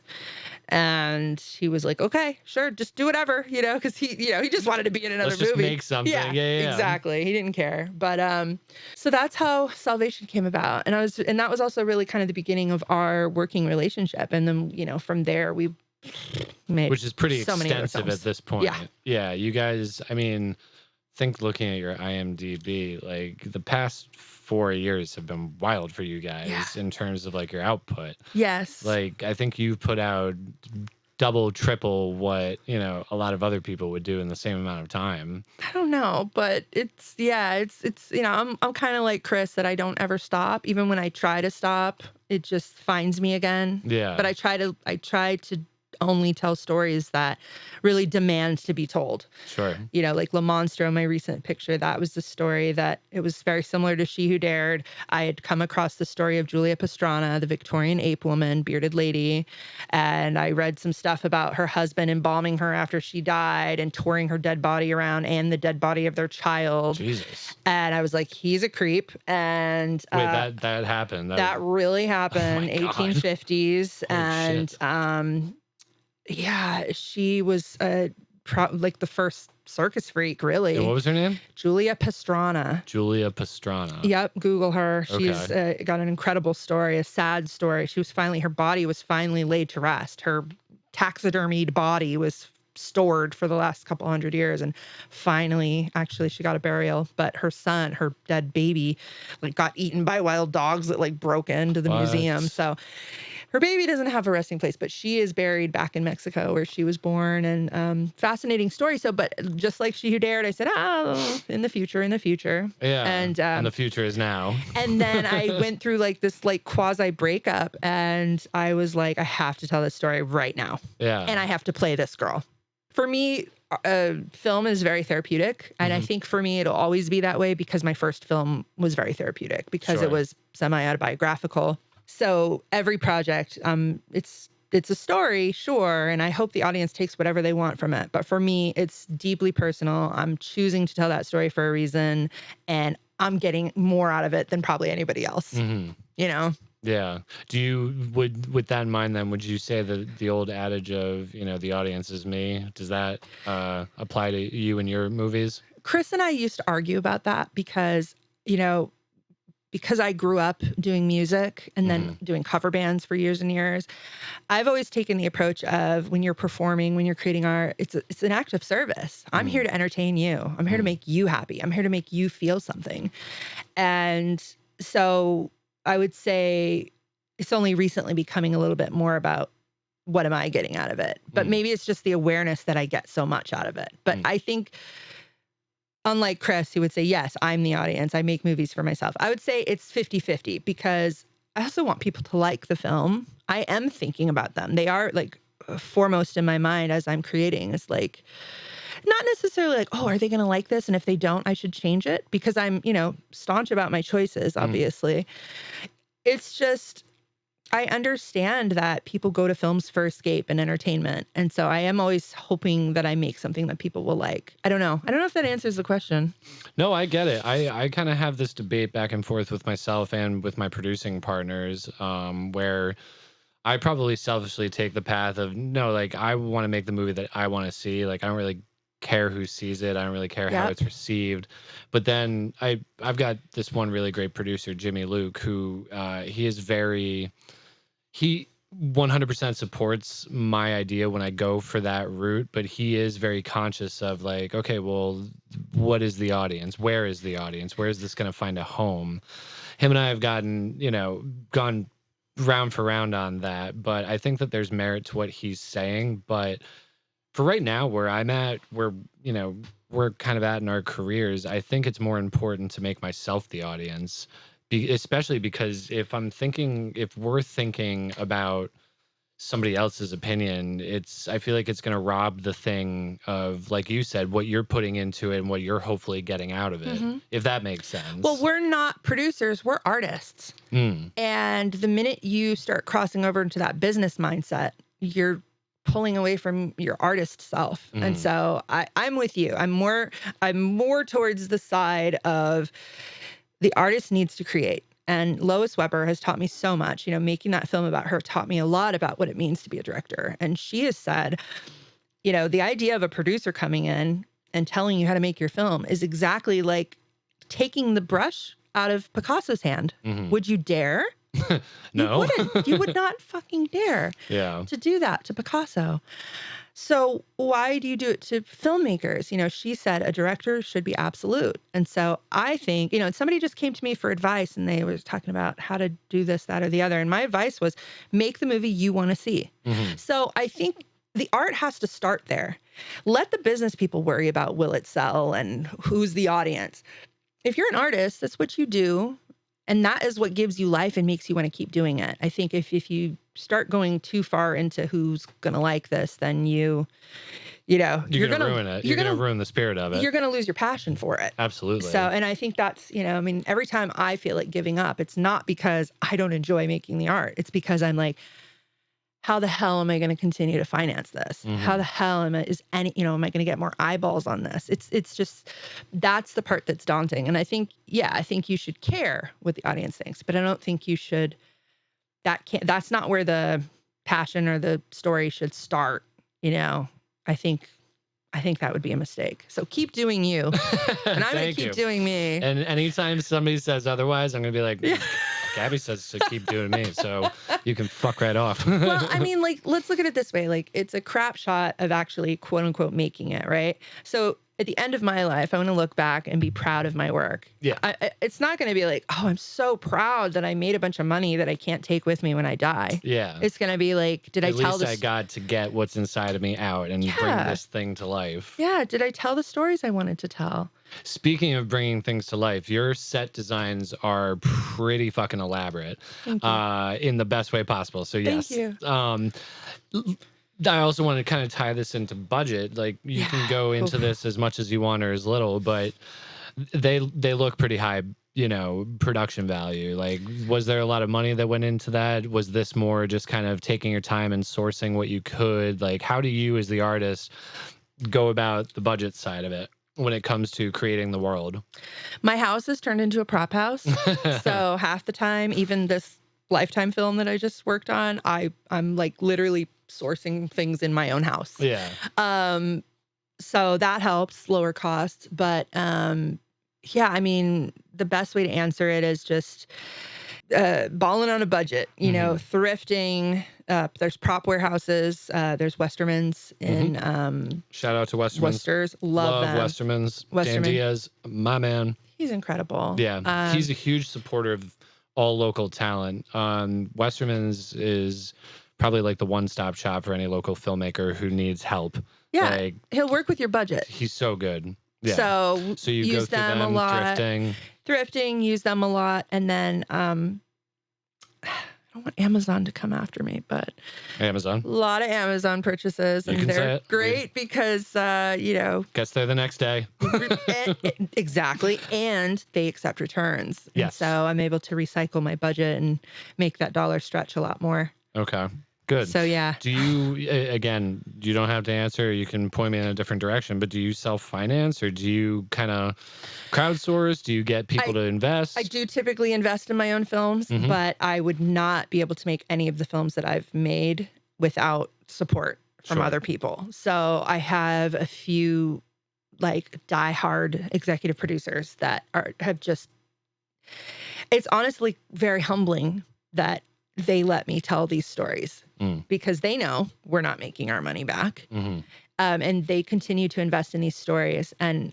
And he was like, okay, sure, just do whatever, because he just wanted to be in another movie. Let's just make something. Yeah, exactly. He didn't care. But so that's how Salvation came about. And that was also really kind of the beginning of our working relationship. And then, from there we made, which is pretty so extensive at this point. Yeah. You guys, I mean, think looking at your IMDb, like the past 4 years have been wild for you guys in terms of like your output. Yes. Like, I think you put out double, triple what, a lot of other people would do in the same amount of time. I don't know, but it's I'm kind of like Chris, that I don't ever stop. Even when I try to stop, it just finds me again. Yeah. But I try to only tell stories that really demand to be told. Sure. Like Monstro, my recent picture, that was the story that it was very similar to She Who Dared. I had come across the story of Julia Pastrana, the Victorian ape woman, bearded lady. And I read some stuff about her husband embalming her after she died and touring her dead body around and the dead body of their child. Jesus. And I was like, he's a creep. And wait, that happened. That really happened, Oh my God. 1850s. Holy and shit. yeah, she was like the first circus freak, really. And what was her name? Julia Pastrana. Julia Pastrana. Yep, Google her. She's Okay. got an incredible story, a sad story. Her body was finally laid to rest. Her taxidermied body was stored for the last couple hundred years, and finally, actually, she got a burial. But her son, her dead baby, like got eaten by wild dogs that like broke into the museum. So her baby doesn't have a resting place, but she is buried back in Mexico where she was born. And fascinating story. So, but just like She Who Dared, I said, in the future. Yeah. And the future is now. And then I went through like this like quasi breakup, and I was like, I have to tell this story right now. Yeah. And I have to play this girl. For me, film is very therapeutic. And I think for me, it'll always be that way because my first film was very therapeutic because Sure. it was semi-autobiographical. So every project, it's a story, sure, and I hope the audience takes whatever they want from it. But for me, it's deeply personal. I'm choosing to tell that story for a reason, and I'm getting more out of it than probably anybody else. Yeah. Do you, with that in mind, then, would you say that the old adage of, the audience is me, does that apply to you and your movies? Chris and I used to argue about that because I grew up doing music and then doing cover bands for years and years. I've always taken the approach of when you're performing, when you're creating art, it's an act of service. I'm here to entertain you. I'm here to make you happy. I'm here to make you feel something. And so I would say it's only recently becoming a little bit more about what am I getting out of it? But maybe it's just the awareness that I get so much out of it. But I think, unlike Chris, who would say, yes, I'm the audience, I make movies for myself, I would say it's 50-50 because I also want people to like the film. I am thinking about them. They are like foremost in my mind as I'm creating. It's like, not necessarily like, oh, are they going to like this? And if they don't, I should change it because I'm, staunch about my choices, obviously. It's just, I understand that people go to films for escape and entertainment. And so I am always hoping that I make something that people will like. I don't know if that answers the question. No, I get it. I kind of have this debate back and forth with myself and with my producing partners, where I probably selfishly take the path of, no, like, I want to make the movie that I want to see. Like, I don't really care who sees it. I don't really care how it's received. But then I've got this one really great producer, Jimmy Luke, who he 100% supports my idea when I go for that route, but he is very conscious of like, okay, well, what is the audience? Where is the audience? Where is this going to find a home? Him and I have gone round for round on that, but I think that there's merit to what he's saying. But for right now, where I'm at, we're kind of at in our careers, I think it's more important to make myself the audience. Especially because if we're thinking about somebody else's opinion, I feel like it's going to rob the thing of, like you said, what you're putting into it and what you're hopefully getting out of it, if that makes sense. Well, we're not producers, we're artists. And the minute you start crossing over into that business mindset, you're pulling away from your artist self. And so I'm with you. I'm more towards the side of the artist needs to create. And Lois Weber has taught me so much. Making that film about her taught me a lot about what it means to be a director. And she has said, the idea of a producer coming in and telling you how to make your film is exactly like taking the brush out of Picasso's hand. Would you dare? No. You wouldn't. You would not fucking dare to do that to Picasso. So why do you do it to filmmakers? She said a director should be absolute. And so I think, somebody just came to me for advice and they were talking about how to do this, that, or the other. And my advice was make the movie you want to see. So I think the art has to start there. Let the business people worry about will it sell and who's the audience. If you're an artist, that's what you do. And that is what gives you life and makes you want to keep doing it. I think if you start going too far into who's going to like this, then you're gonna ruin it. You're gonna ruin the spirit of it. You're going to lose your passion for it. Absolutely. So, and I think that's, I mean, every time I feel like giving up, it's not because I don't enjoy making the art. It's because I'm like, how the hell am I going to continue to finance this? Mm-hmm. How the hell am I going to get more eyeballs on this? It's just, that's the part that's daunting. And I think you should care what the audience thinks, but I don't think you should, that's not where the passion or the story should start. I think that would be a mistake. So keep doing you, and I'm going to keep doing me. And anytime somebody says otherwise, I'm going to be like, Gabby says to keep doing me, so you can fuck right off. Well, I mean, like, let's look at it this way. Like, it's a crap shot of actually, quote unquote, making it, right? So at the end of my life, I want to look back and be proud of my work. Yeah. It's not going to be like, oh, I'm so proud that I made a bunch of money that I can't take with me when I die. Yeah. It's going to be like, did I tell this? At least I got to get what's inside of me out and bring this thing to life. Yeah. Did I tell the stories I wanted to tell? Speaking of bringing things to life, your set designs are pretty fucking elaborate, in the best way possible. So yes. Thank you. I also want to kind of tie this into budget. Like you can go into this as much as you want or as little, but they look pretty high, production value. Like, was there a lot of money that went into that? Was this more just kind of taking your time and sourcing what you could? Like, how do you as the artist go about the budget side of it when it comes to creating the world? My house has turned into a prop house. So half the time, even this Lifetime film that I just worked on, I'm like literally sourcing things in my own house. Yeah. So that helps lower costs. But I mean, the best way to answer it is just balling on a budget, thrifting. There's prop warehouses. There's Westermans in shout out to Westermans. Westers. Love them. Westermans. Westerman. Dan Diaz, my man. He's incredible. Yeah. He's a huge supporter of all local talent. Westermans is probably like the one-stop shop for any local filmmaker who needs help. Yeah, like, he'll work with your budget. He's so good. Yeah. So you use go through them a lot. Thrifting, use them a lot, and then I don't want Amazon to come after me, but Amazon. A lot of Amazon purchases, and they're great because gets there the next day. Exactly, and they accept returns. Yes. And so I'm able to recycle my budget and make that dollar stretch a lot more. Okay. Good. So yeah. Do you, again, you don't have to answer, you can point me in a different direction, but do you self-finance or do you kind of crowdsource? Do you get people to invest? I do typically invest in my own films, but I would not be able to make any of the films that I've made without support from other people. So I have a few like diehard executive producers that have just, it's honestly very humbling that they let me tell these stories because they know we're not making our money back. And they continue to invest in these stories. And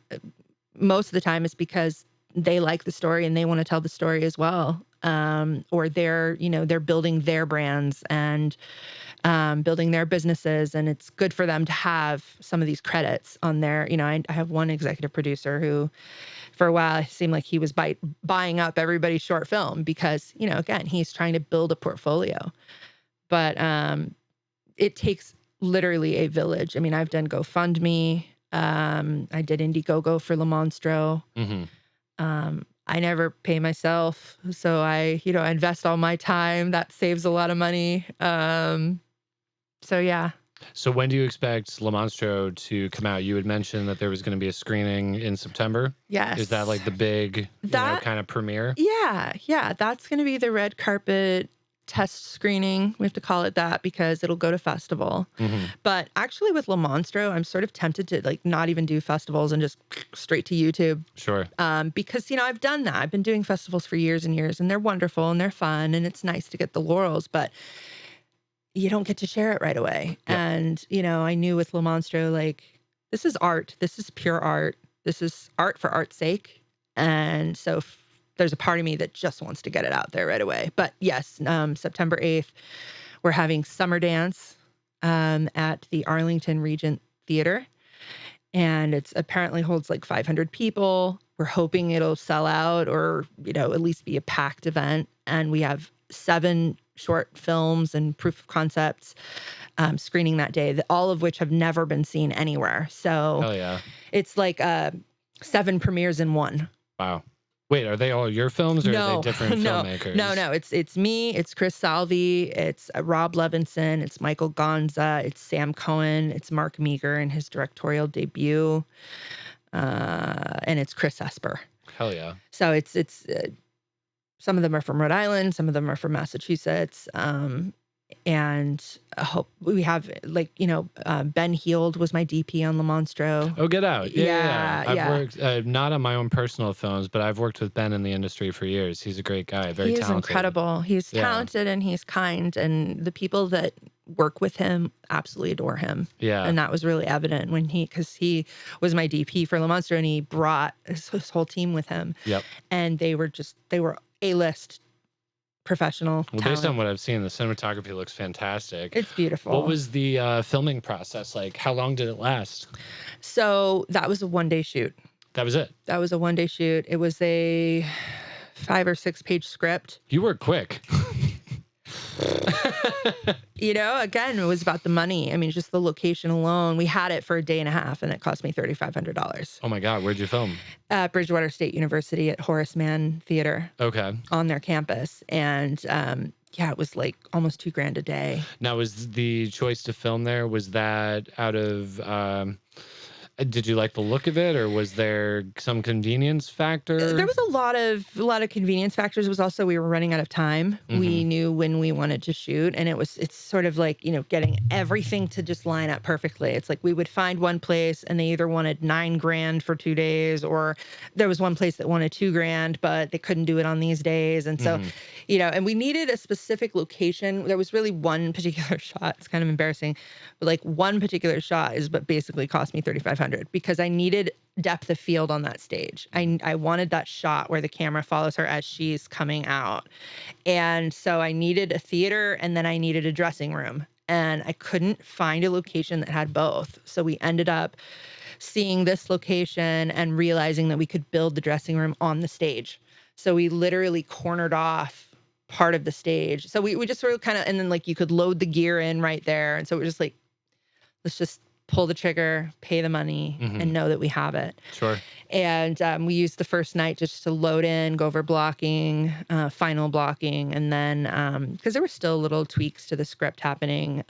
most of the time it's because they like the story and they want to tell the story as well. Or they're building their brands and building their businesses. And it's good for them to have some of these credits on there. I have one executive producer who, for a while, it seemed like he was buying up everybody's short film because, again, he's trying to build a portfolio. But it takes literally a village. I mean, I've done GoFundMe. I did Indiegogo for Monstro. I never pay myself. So I invest all my time. That saves a lot of money. So, yeah. So when do you expect Monstro to come out? You had mentioned that there was going to be a screening in September. Yes. Is that like the big kind of premiere? Yeah. That's going to be the red carpet test screening. We have to call it that because it'll go to festival. But actually with Monstro, I'm sort of tempted to like not even do festivals and just straight to YouTube. Sure. Because, I've done that. I've been doing festivals for years and years and they're wonderful and they're fun and it's nice to get the laurels, but you don't get to share it right away. Yep. And, I knew with Monstro, like, this is art. This is pure art. This is art for art's sake. And so there's a part of me that just wants to get it out there right away. But yes, September 8th, we're having Summer Dance at the Arlington Regent Theater. And it's apparently holds like 500 people. We're hoping it'll sell out or, at least be a packed event. And we have 7 short films and proof of concepts screening that day, all of which have never been seen anywhere. So Hell yeah. it's like 7 premieres in one. Wow. Wait, are they all your films or are they different filmmakers? No. It's me. It's Chris Salvi. It's Rob Levinson. It's Michael Gonza. It's Sam Cohen. It's Mark Meager in his directorial debut. And it's Chris Esper. Hell yeah. So it's some of them are from Rhode Island. Some of them are from Massachusetts. And I hope we have Ben Heald was my DP on the Monstro. Oh, get out. Yeah. I've yeah. worked, not on my own personal films, but I've worked with Ben in the industry for years. He's a great guy, very talented. He's incredible. He's talented and he's kind. And the people that work with him absolutely adore him. Yeah. And that was really evident because he was my DP for Le Monstro and he brought his whole team with him. Yep. And they were A-list professional Well, talent. based on what I've seen, the cinematography looks fantastic. It's beautiful. What was the filming process like? How long did it last? So that was a 1-day shoot. That was it? That was a 1-day shoot. It was a 5 or 6 page script. You were quick. Again, it was about the money. I mean, just the location alone. We had it for a day and a half and it cost me $3,500. Oh my God, where'd you film? At Bridgewater State University at Horace Mann Theater. Okay. On their campus. And it was like almost $2,000 a day. Now, was the choice to film there, was that out of... did you like the look of it, or was there some convenience factor? There was a lot of convenience factors. It was also we were running out of time. Mm-hmm. We knew when we wanted to shoot, and it's sort of like getting everything to just line up perfectly. It's like we would find one place, and they either wanted $9,000 for 2 days, or there was one place that wanted $2,000, but they couldn't do it on these days, and so and we needed a specific location. There was really one particular shot. It's kind of embarrassing, but like one particular shot but basically cost me $3,500. Because I needed depth of field on that stage. I wanted that shot where the camera follows her as she's coming out. And so I needed a theater and then I needed a dressing room. And I couldn't find a location that had both. So we ended up seeing this location and realizing that we could build the dressing room on the stage. So we literally cornered off part of the stage. So we just sort of kind of, and then like you could load the gear in right there. And so we're just like, let's just pull the trigger, pay the money, and know that we have it. Sure. And we used the first night just to load in, go over blocking, final blocking, and then because there were still little tweaks to the script happening.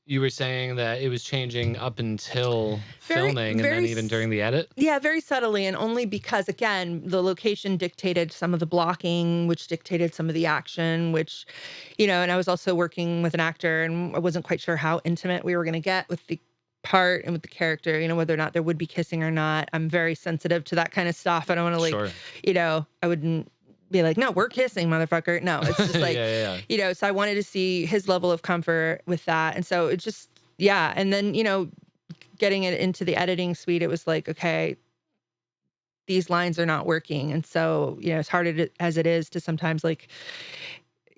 You were saying that it was changing up until filming and then even during the edit? Yeah, very subtly. And only because, again, the location dictated some of the blocking, which dictated some of the action, which, and I was also working with an actor and I wasn't quite sure how intimate we were going to get with the part and with the character, whether or not there would be kissing or not. I'm very sensitive to that kind of stuff. I don't want to Sure. I wouldn't be like, no, we're kissing, motherfucker. No, it's just like, so I wanted to see his level of comfort with that. And so it just, and then, getting it into the editing suite, it was like, okay, these lines are not working. And so, as hard as it is to sometimes like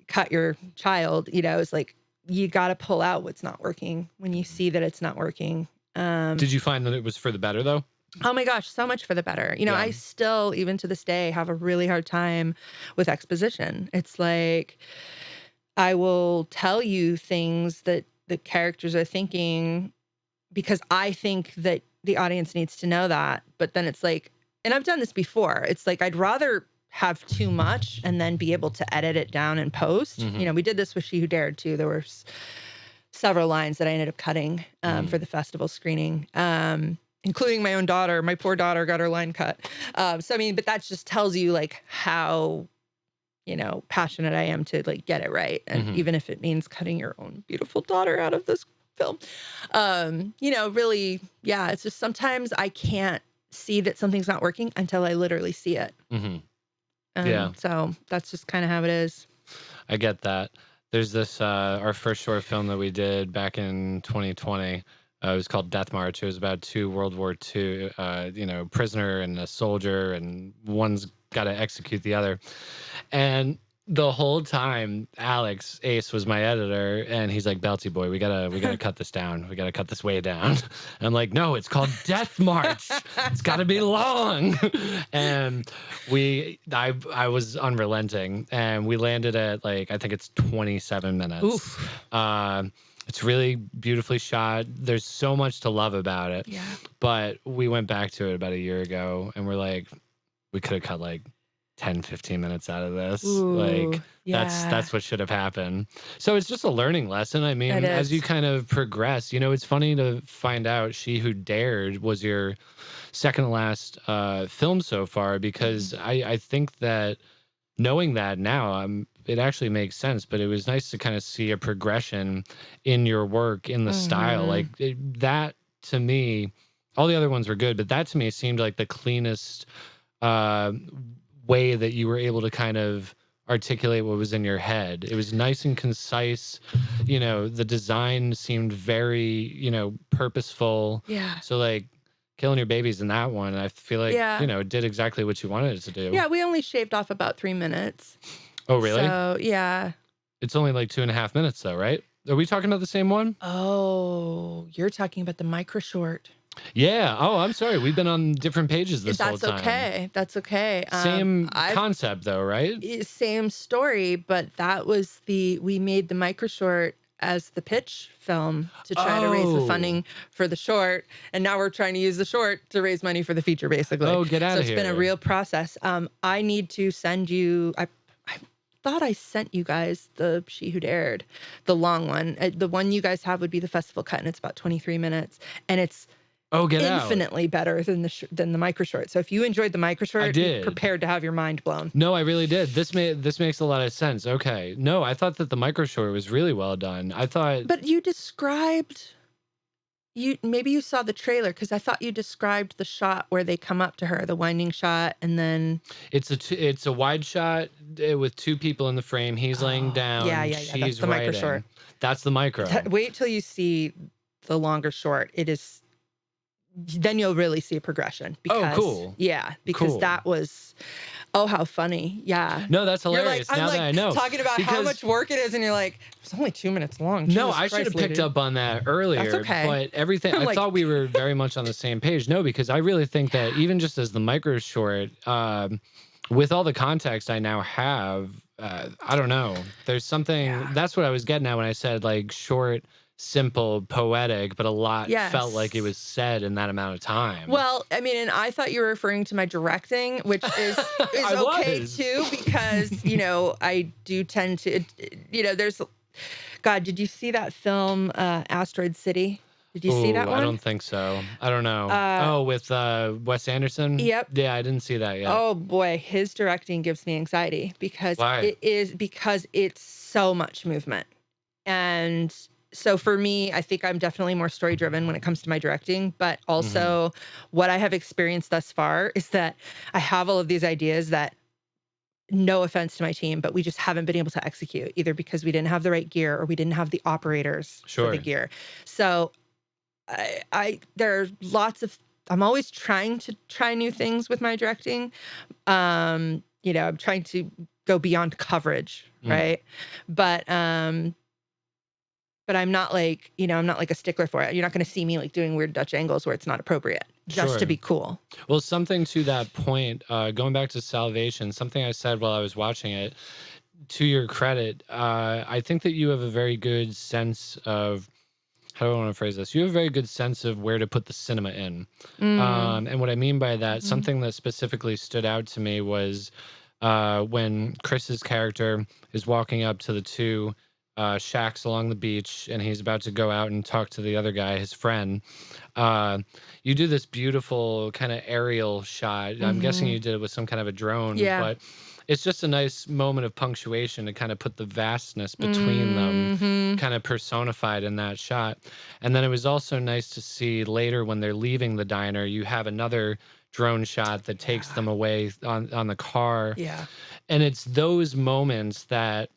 cut your child, it's like, you got to pull out what's not working when you see that it's not working. Did you find that it was for the better though? Oh my gosh, so much for the better. I still, even to this day, have a really hard time with exposition. It's like, I will tell you things that the characters are thinking because I think that the audience needs to know that. But then it's like, and I've done this before. It's like, I'd rather have too much and then be able to edit it down and post. We did this with She Who Dared too. There were several lines that I ended up cutting for the festival screening. Including my own daughter. My poor daughter got her line cut. So, I mean, but that just tells you like how, passionate I am to like get it right. And even if it means cutting your own beautiful daughter out of this film, really, it's just sometimes I can't see that something's not working until I literally see it. So that's just kind of how it is. I get that. There's this, our first short film that we did back in 2020. It was called Death March. It was about 2 World War II, prisoner and a soldier, and one's got to execute the other. And the whole time, Alex Ace was my editor, and he's like, "Belty boy, we gotta cut this down. We gotta cut this way down." And I'm like, "No, it's called Death March. It's got to be long." And I was unrelenting, and we landed at like I think it's 27 minutes. Oof. It's really beautifully shot. There's so much to love about it. Yeah. But we went back to it about a year ago, and we're like, we could have cut like 10, 15 minutes out of this. Like that's what should have happened. So it's just a learning lesson. I mean, as you kind of progress, you know, it's funny to find out She Who Dared was your second to last film so far, because I think that knowing that now, it actually makes sense, but it was nice to kind of see a progression in your work, in the style. Like that to me, all the other ones were good, but that to me seemed like the cleanest way that you were able to kind of articulate what was in your head. It was nice and concise. You know, the design seemed very, you know, purposeful. Yeah. So like killing your babies in that one, I feel like, you know, it did exactly what you wanted it to do. Yeah, we only shaved off about 3 minutes. Oh, really? So, yeah. It's only like 2.5 minutes though, right? Are we talking about the same one? Oh, you're talking about the micro short. Yeah. Oh, I'm sorry. We've been on different pages this whole time. That's okay. That's okay. Same concept though, right? Same story, but that was we made the micro short as the pitch film to try to raise the funding for the short. And now we're trying to use the short to raise money for the feature, basically. Oh, get out of here. So it's been a real process. I need to send you, I thought I sent you guys the She Who Dared, the long one. The one you guys have would be the festival cut, and it's about 23 minutes. And it's infinitely better than the micro short. So if you enjoyed the micro short, be prepared to have your mind blown. No, I really did. This makes a lot of sense. Okay. No, I thought that the micro short was really well done. I thought, but you described maybe you saw the trailer, because I thought you described the shot where they come up to her, the winding shot, and then it's a wide shot with two people in the frame. He's laying down. Yeah. She's That's the micro short. That's the micro. Wait till you see the longer short. It is. Then you'll really see a progression. Because, cool. Yeah, because that was, how funny. Yeah. No, that's hilarious. Like, now that I know. Talking about how much work it is, and you're like, it's only 2 minutes long. No, I should have picked up on that earlier. That's okay. But everything, I thought we were very much on the same page. No, because I really think that even just as the micro short, with all the context I now have, I don't know. There's something, that's what I was getting at when I said like short, simple, poetic, but a lot felt like it was said in that amount of time. Well, I mean, and I thought you were referring to my directing, which is okay too, because, you know, I do tend to, you know, God, did you see that film, Asteroid City? Did you see that one? I don't think so. I don't know. With Wes Anderson? Yep. Yeah, I didn't see that yet. Oh boy, his directing gives me anxiety because Why? because it's so much movement. And so for me, I think I'm definitely more story driven when it comes to my directing, but also what I have experienced thus far is that I have all of these ideas that, no offense to my team, but we just haven't been able to execute, either because we didn't have the right gear or we didn't have the operators for the gear. So there's lots of, I'm always trying to try new things with my directing. You know, I'm trying to go beyond coverage, right? But I'm not like, you know, I'm not like a stickler for it. You're not going to see me like doing weird Dutch angles where it's not appropriate, just to be cool. Well, something to that point, going back to Salvation, something I said while I was watching it, to your credit, I think that you have a very good sense of, how do I want to phrase this? You have a very good sense of where to put the cinema in. And what I mean by that, something that specifically stood out to me was when Chris's character is walking up to the two shacks along the beach, and he's about to go out and talk to the other guy, his friend. You do this beautiful kind of aerial shot. I'm guessing you did it with some kind of a drone, but it's just a nice moment of punctuation to kind of put the vastness between them kind of personified in that shot. And then it was also nice to see later when they're leaving the diner, you have another drone shot that takes them away on the car. Yeah. And it's those moments that's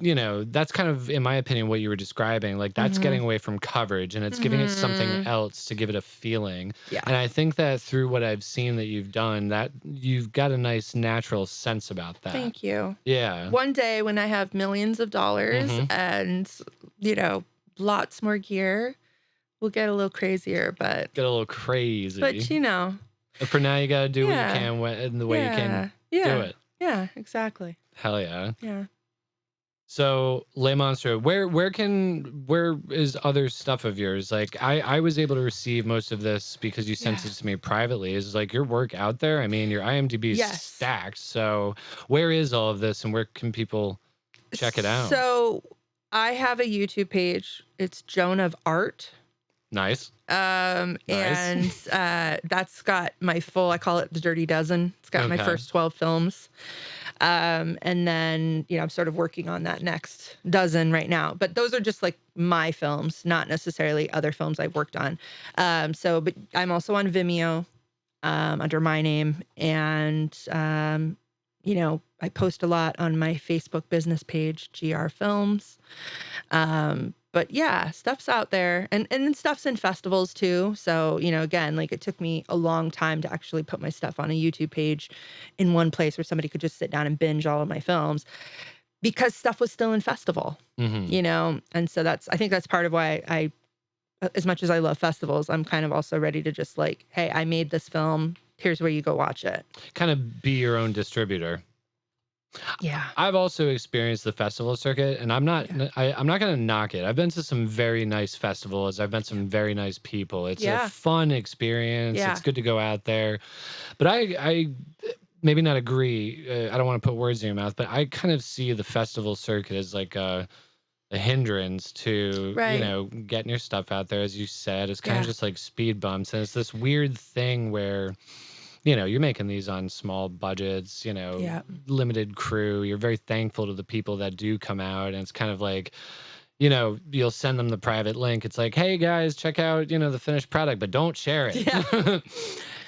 that's kind of, in my opinion, what you were describing. Like that's getting away from coverage and it's giving it something else to give it a feeling. Yeah. And I think that through what I've seen that you've done, that you've got a nice natural sense about that. Thank you. Yeah. One day when I have millions of dollars and, lots more gear, we'll get a little crazier, but Get a little crazy. But for now, you got to do what you Yeah. can in the way you can yeah, do it. Yeah, exactly. Hell yeah. Yeah. So Le Monstro, where is other stuff of yours? Like I was able to receive most of this because you sent it to me privately. Is like your work out there? I mean, your IMDb is Yes. stacked. So where is all of this and where can people check it out? So I have a YouTube page. It's Joan of Art. Nice. And that's got my full, I call it the Dirty Dozen. It's got my first 12 films. And then, I'm sort of working on that next dozen right now. But those are just like my films, not necessarily other films I've worked on. But I'm also on Vimeo under my name. And, I post a lot on my Facebook business page, GR Films. But yeah, stuff's out there and then stuff's in festivals too. So, again, like it took me a long time to actually put my stuff on a YouTube page in one place where somebody could just sit down and binge all of my films because stuff was still in festival, And so I think that's part of why I, as much as I love festivals, I'm kind of also ready to just like, hey, I made this film. Here's where you go watch it. Kind of be your own distributor. Yeah. I've also experienced the festival circuit, and I'm not going to knock it. I've been to some very nice festivals. I've met some very nice people. It's a fun experience. Yeah. It's good to go out there. But I maybe not agree. I don't want to put words in your mouth, but I kind of see the festival circuit as like a hindrance to, getting your stuff out there. As you said, it's kind of just like speed bumps. And it's this weird thing where you're making these on small budgets, limited crew. You're very thankful to the people that do come out. And it's kind of like, you'll send them the private link. It's like, hey guys, check out, the finished product, but don't share it. Yeah.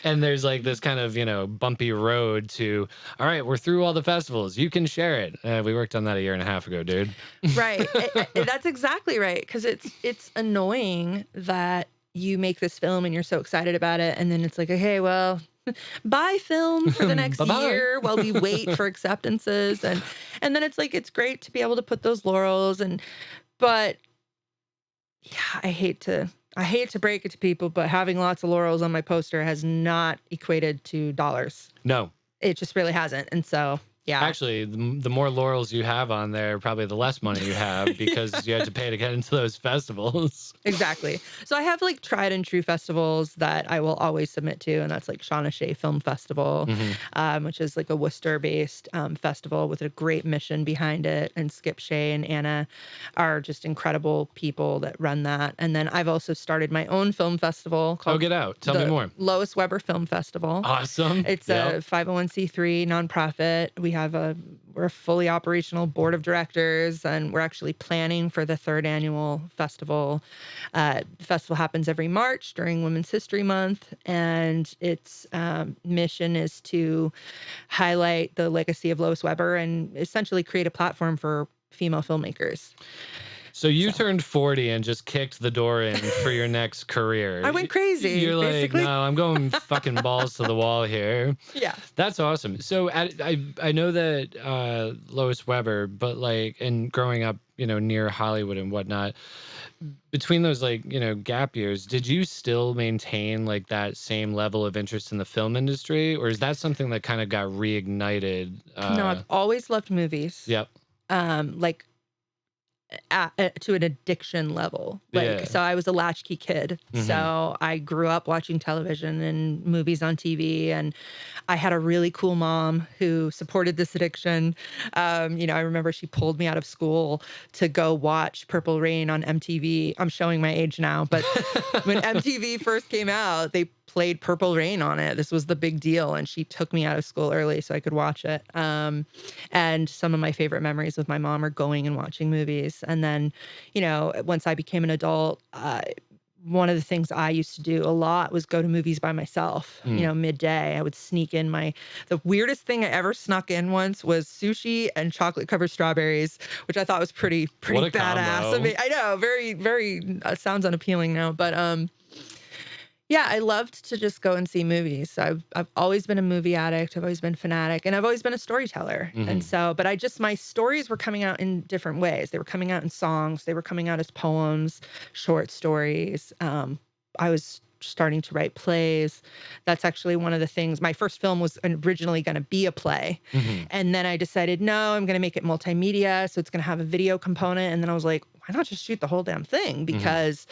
And there's like this kind of, bumpy road to, all right, we're through all the festivals. You can share it. We worked on that a year and a half ago, dude. Right. That's exactly right. Because it's annoying that you make this film and you're so excited about it. And then it's like, okay, well, buy film for the next year while we wait for acceptances. And then it's like, it's great to be able to put those laurels but yeah, I hate to break it to people, but having lots of laurels on my poster has not equated to dollars. No. It just really hasn't. And so, yeah. Actually, the more laurels you have on there, probably the less money you have because you have to pay to get into those festivals. Exactly. So I have like tried and true festivals that I will always submit to, and that's like Shawn Film Festival, which is like a Worcester-based festival with a great mission behind it. And Skip Shea and Anna are just incredible people that run that. And then I've also started my own film festival called Get Out. Tell me more. Lois Weber Film Festival. Awesome. It's a 501c3 nonprofit. We're a fully operational board of directors, and we're actually planning for the 3rd annual festival. The festival happens every March during Women's History Month, and its mission is to highlight the legacy of Lois Weber and essentially create a platform for female filmmakers. So you turned 40 and just kicked the door in for your next career. I went crazy. You're basically. like, no, I'm going fucking balls to the wall here. Yeah. That's awesome. So I know that Lois Weber, but like, and growing up, near Hollywood and whatnot, between those gap years, did you still maintain like that same level of interest in the film industry, or is that something that kind of got reignited? No, I've always loved movies. Yep. To an addiction level. So I was a latchkey kid. So I grew up watching television and movies on TV, and I had a really cool mom who supported this addiction. I remember she pulled me out of school to go watch Purple Rain on MTV. I'm showing my age now, but when MTV first came out, they played Purple Rain on it. This was the big deal. And she took me out of school early so I could watch it. And some of my favorite memories with my mom are going and watching movies. And then, once I became an adult, one of the things I used to do a lot was go to movies by myself, midday. I would sneak in the weirdest thing I ever snuck in once was sushi and chocolate covered strawberries, which I thought was pretty What a badass. combo. I mean, I know, very, very, sounds unappealing now, but, yeah, I loved to just go and see movies. So I've always been a movie addict. I've always been fanatic, and I've always been a storyteller. And so, but my stories were coming out in different ways. They were coming out in songs. They were coming out as poems, short stories. I was starting to write plays. That's actually one of the things. My first film was originally going to be a play. And then I decided, no, I'm going to make it multimedia. So it's going to have a video component. And then I was like, why not just shoot the whole damn thing? Because,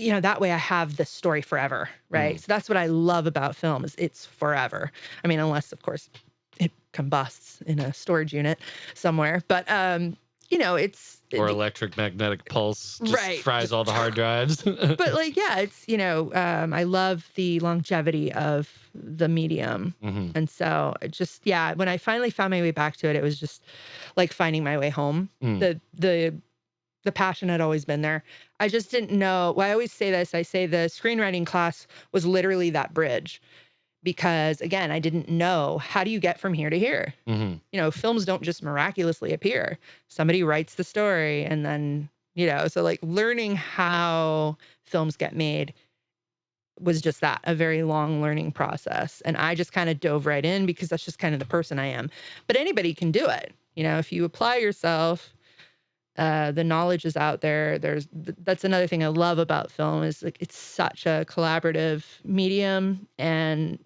that way I have the story forever, right? So that's what I love about film is it's forever. I mean, unless, of course, it combusts in a storage unit somewhere. But, it's... Or electric magnetic pulse just Right. fries all the hard drives. But, it's, I love the longevity of the medium. And so it just, when I finally found my way back to it, it was just like finding my way home. The passion had always been there. I just didn't know. Well, I always say this. I say the screenwriting class was literally that bridge because, again, I didn't know how do you get from here to here. Films don't just miraculously appear. Somebody writes the story and then, so like learning how films get made was just that, a very long learning process. And I just kind of dove right in because that's just kind of the person I am. But anybody can do it. If you apply yourself, the knowledge is out there. That's another thing I love about film is like it's such a collaborative medium, and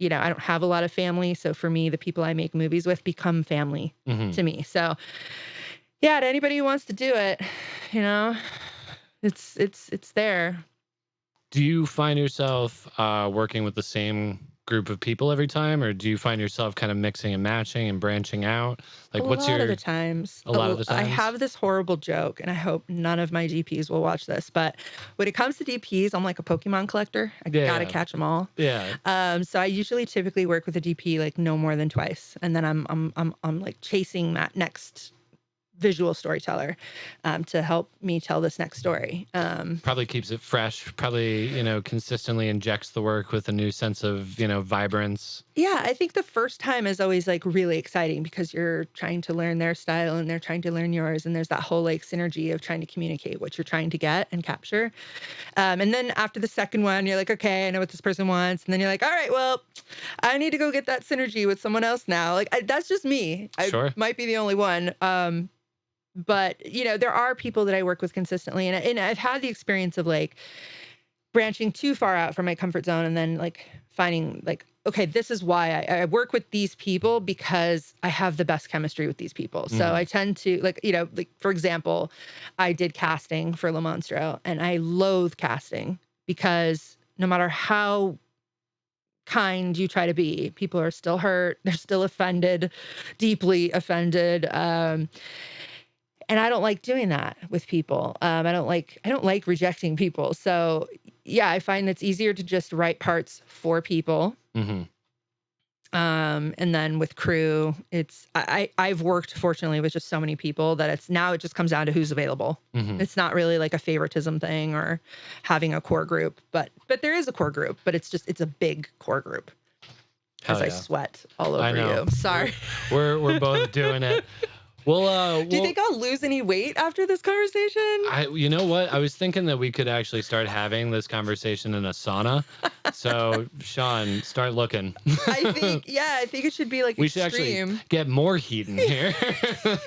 I don't have a lot of family, so for me, the people I make movies with become family to me. So, to anybody who wants to do it, it's there. Do you find yourself working with the same group of people every time, or do you find yourself kind of mixing and matching and branching out? Like, A lot of the times. I have this horrible joke, and I hope none of my DPs will watch this, but when it comes to DPs, I'm like a Pokemon collector. I gotta catch them all. So I typically work with a DP like no more than twice, and then I'm like chasing that next visual storyteller to help me tell this next story. Probably keeps it fresh, probably, consistently injects the work with a new sense of, vibrance. Yeah, I think the first time is always like really exciting because you're trying to learn their style and they're trying to learn yours. And there's that whole like synergy of trying to communicate what you're trying to get and capture. And then after the second one, you're like, okay, I know what this person wants. And then you're like, all right, well, I need to go get that synergy with someone else now. Like, that's just me. I might be the only one. But, there are people that I work with consistently. And I've had the experience of like branching too far out from my comfort zone and then like finding like, okay, this is why I work with these people because I have the best chemistry with these people. So I tend to like, for example, I did casting for Monstro and I loathe casting because no matter how kind you try to be, people are still hurt. They're still offended, deeply offended. And I don't like doing that with people. I don't like rejecting people. So I find it's easier to just write parts for people. And then with crew, I've worked fortunately with just so many people that it just comes down to who's available. It's not really like a favoritism thing or having a core group, but there is a core group, but it's a big core group. Because I sweat all over you. Sorry. We're both doing it. Well, do you think I'll lose any weight after this conversation? You know what? I was thinking that we could actually start having this conversation in a sauna. So, Shawn, start looking. I think it should be like we extreme. should actually get more heat in here. It's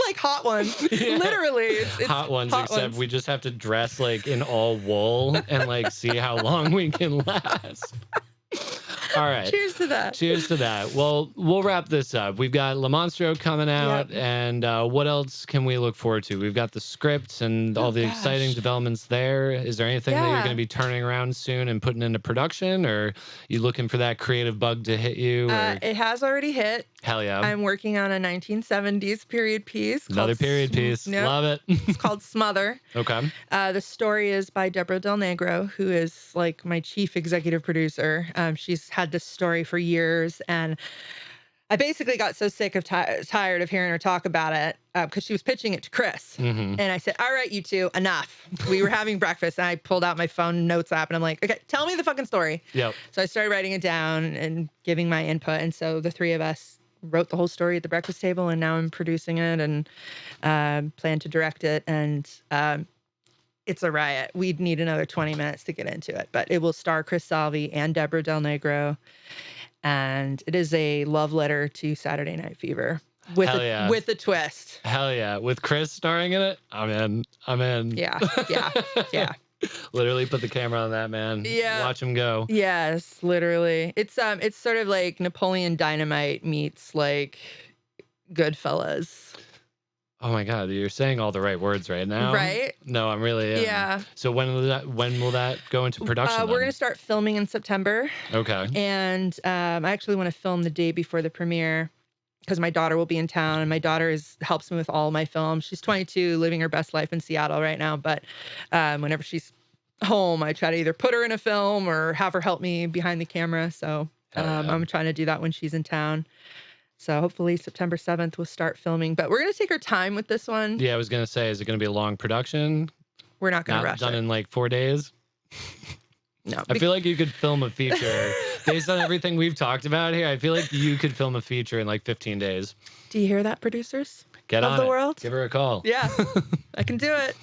like Hot Ones. Literally. It's hot ones, except we just have to dress like in all wool and like see how long we can last. All right. Cheers to that. Cheers to that. Well, we'll wrap this up. We've got Monstro coming out, and what else can we look forward to? We've got the scripts and all the exciting developments there. Is there anything that you're going to be turning around soon and putting into production, or you looking for that creative bug to hit you? It has already hit. Hell yeah. I'm working on a 1970s period piece. Another period piece. Love it. It's called Smother. Okay. The story is by Deborah Del Negro, who is like my chief executive producer. She's had this story for years, and I basically got so sick of tired of hearing her talk about it because she was pitching it to Chris. Mm-hmm. And I said, all right, you two, enough. We were having breakfast and I pulled out my phone notes app and I'm like, okay, tell me the fucking story. Yep. So I started writing it down and giving my input. And so the three of us wrote the whole story at the breakfast table, and now I'm producing it and plan to direct it. And it's a riot. We'd need another 20 minutes to get into it, but it will star Chris Salvi and Deborah Del Negro. And it is a love letter to Saturday Night Fever with with a twist. Hell yeah. With Chris starring in it, I'm in. Yeah. Literally put the camera on that man. Yeah. Watch him go. Yes, literally. It's sort of like Napoleon Dynamite meets like Goodfellas. Oh my God, you're saying all the right words right now. Right? No, I'm really in. Yeah. So when will that go into production? We're gonna start filming in September. Okay. And I actually want to film the day before the premiere because my daughter will be in town, and my daughter helps me with all my films. She's 22, living her best life in Seattle right now. But whenever she's home, I try to either put her in a film or have her help me behind the camera. So I'm trying to do that when she's in town. So hopefully September 7th we'll start filming. But we're going to take our time with this one. Yeah, I was going to say, is it going to be a long production? We're not going to rush done it. in like 4 days? No. I feel like you could film a feature based on everything we've talked about here. I feel like you could film a feature in like 15 days. Do you hear that, producers? Get of on the it. world? Give her a call. Yeah, I can do it.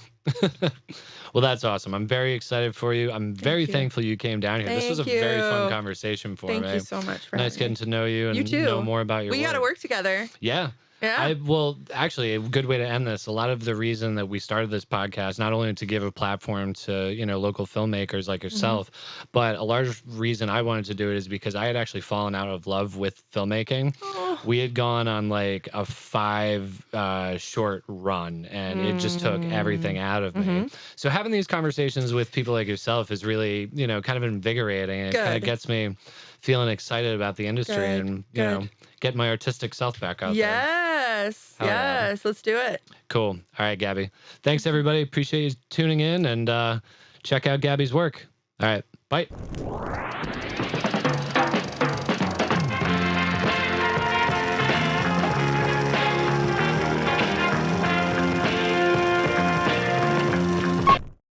Well, that's awesome. I'm very excited for you. I'm very thankful you came down here. This was a very fun conversation for me. Thank you so much for nice getting to know you and know more about your work. We got to work together. Yeah. Yeah. Well, actually, a good way to end this. A lot of the reason that we started this podcast, not only to give a platform to, local filmmakers like yourself, but a large reason I wanted to do it is because I had actually fallen out of love with filmmaking. Oh. We had gone on like a 5 short run, and it just took everything out of me. So having these conversations with people like yourself is really, kind of invigorating, and it kind of gets me feeling excited about the industry and, get my artistic self back out there. Yes. Let's do it. Cool. All right, Gabby. Thanks, everybody. Appreciate you tuning in, and check out Gabby's work. All right. Bye.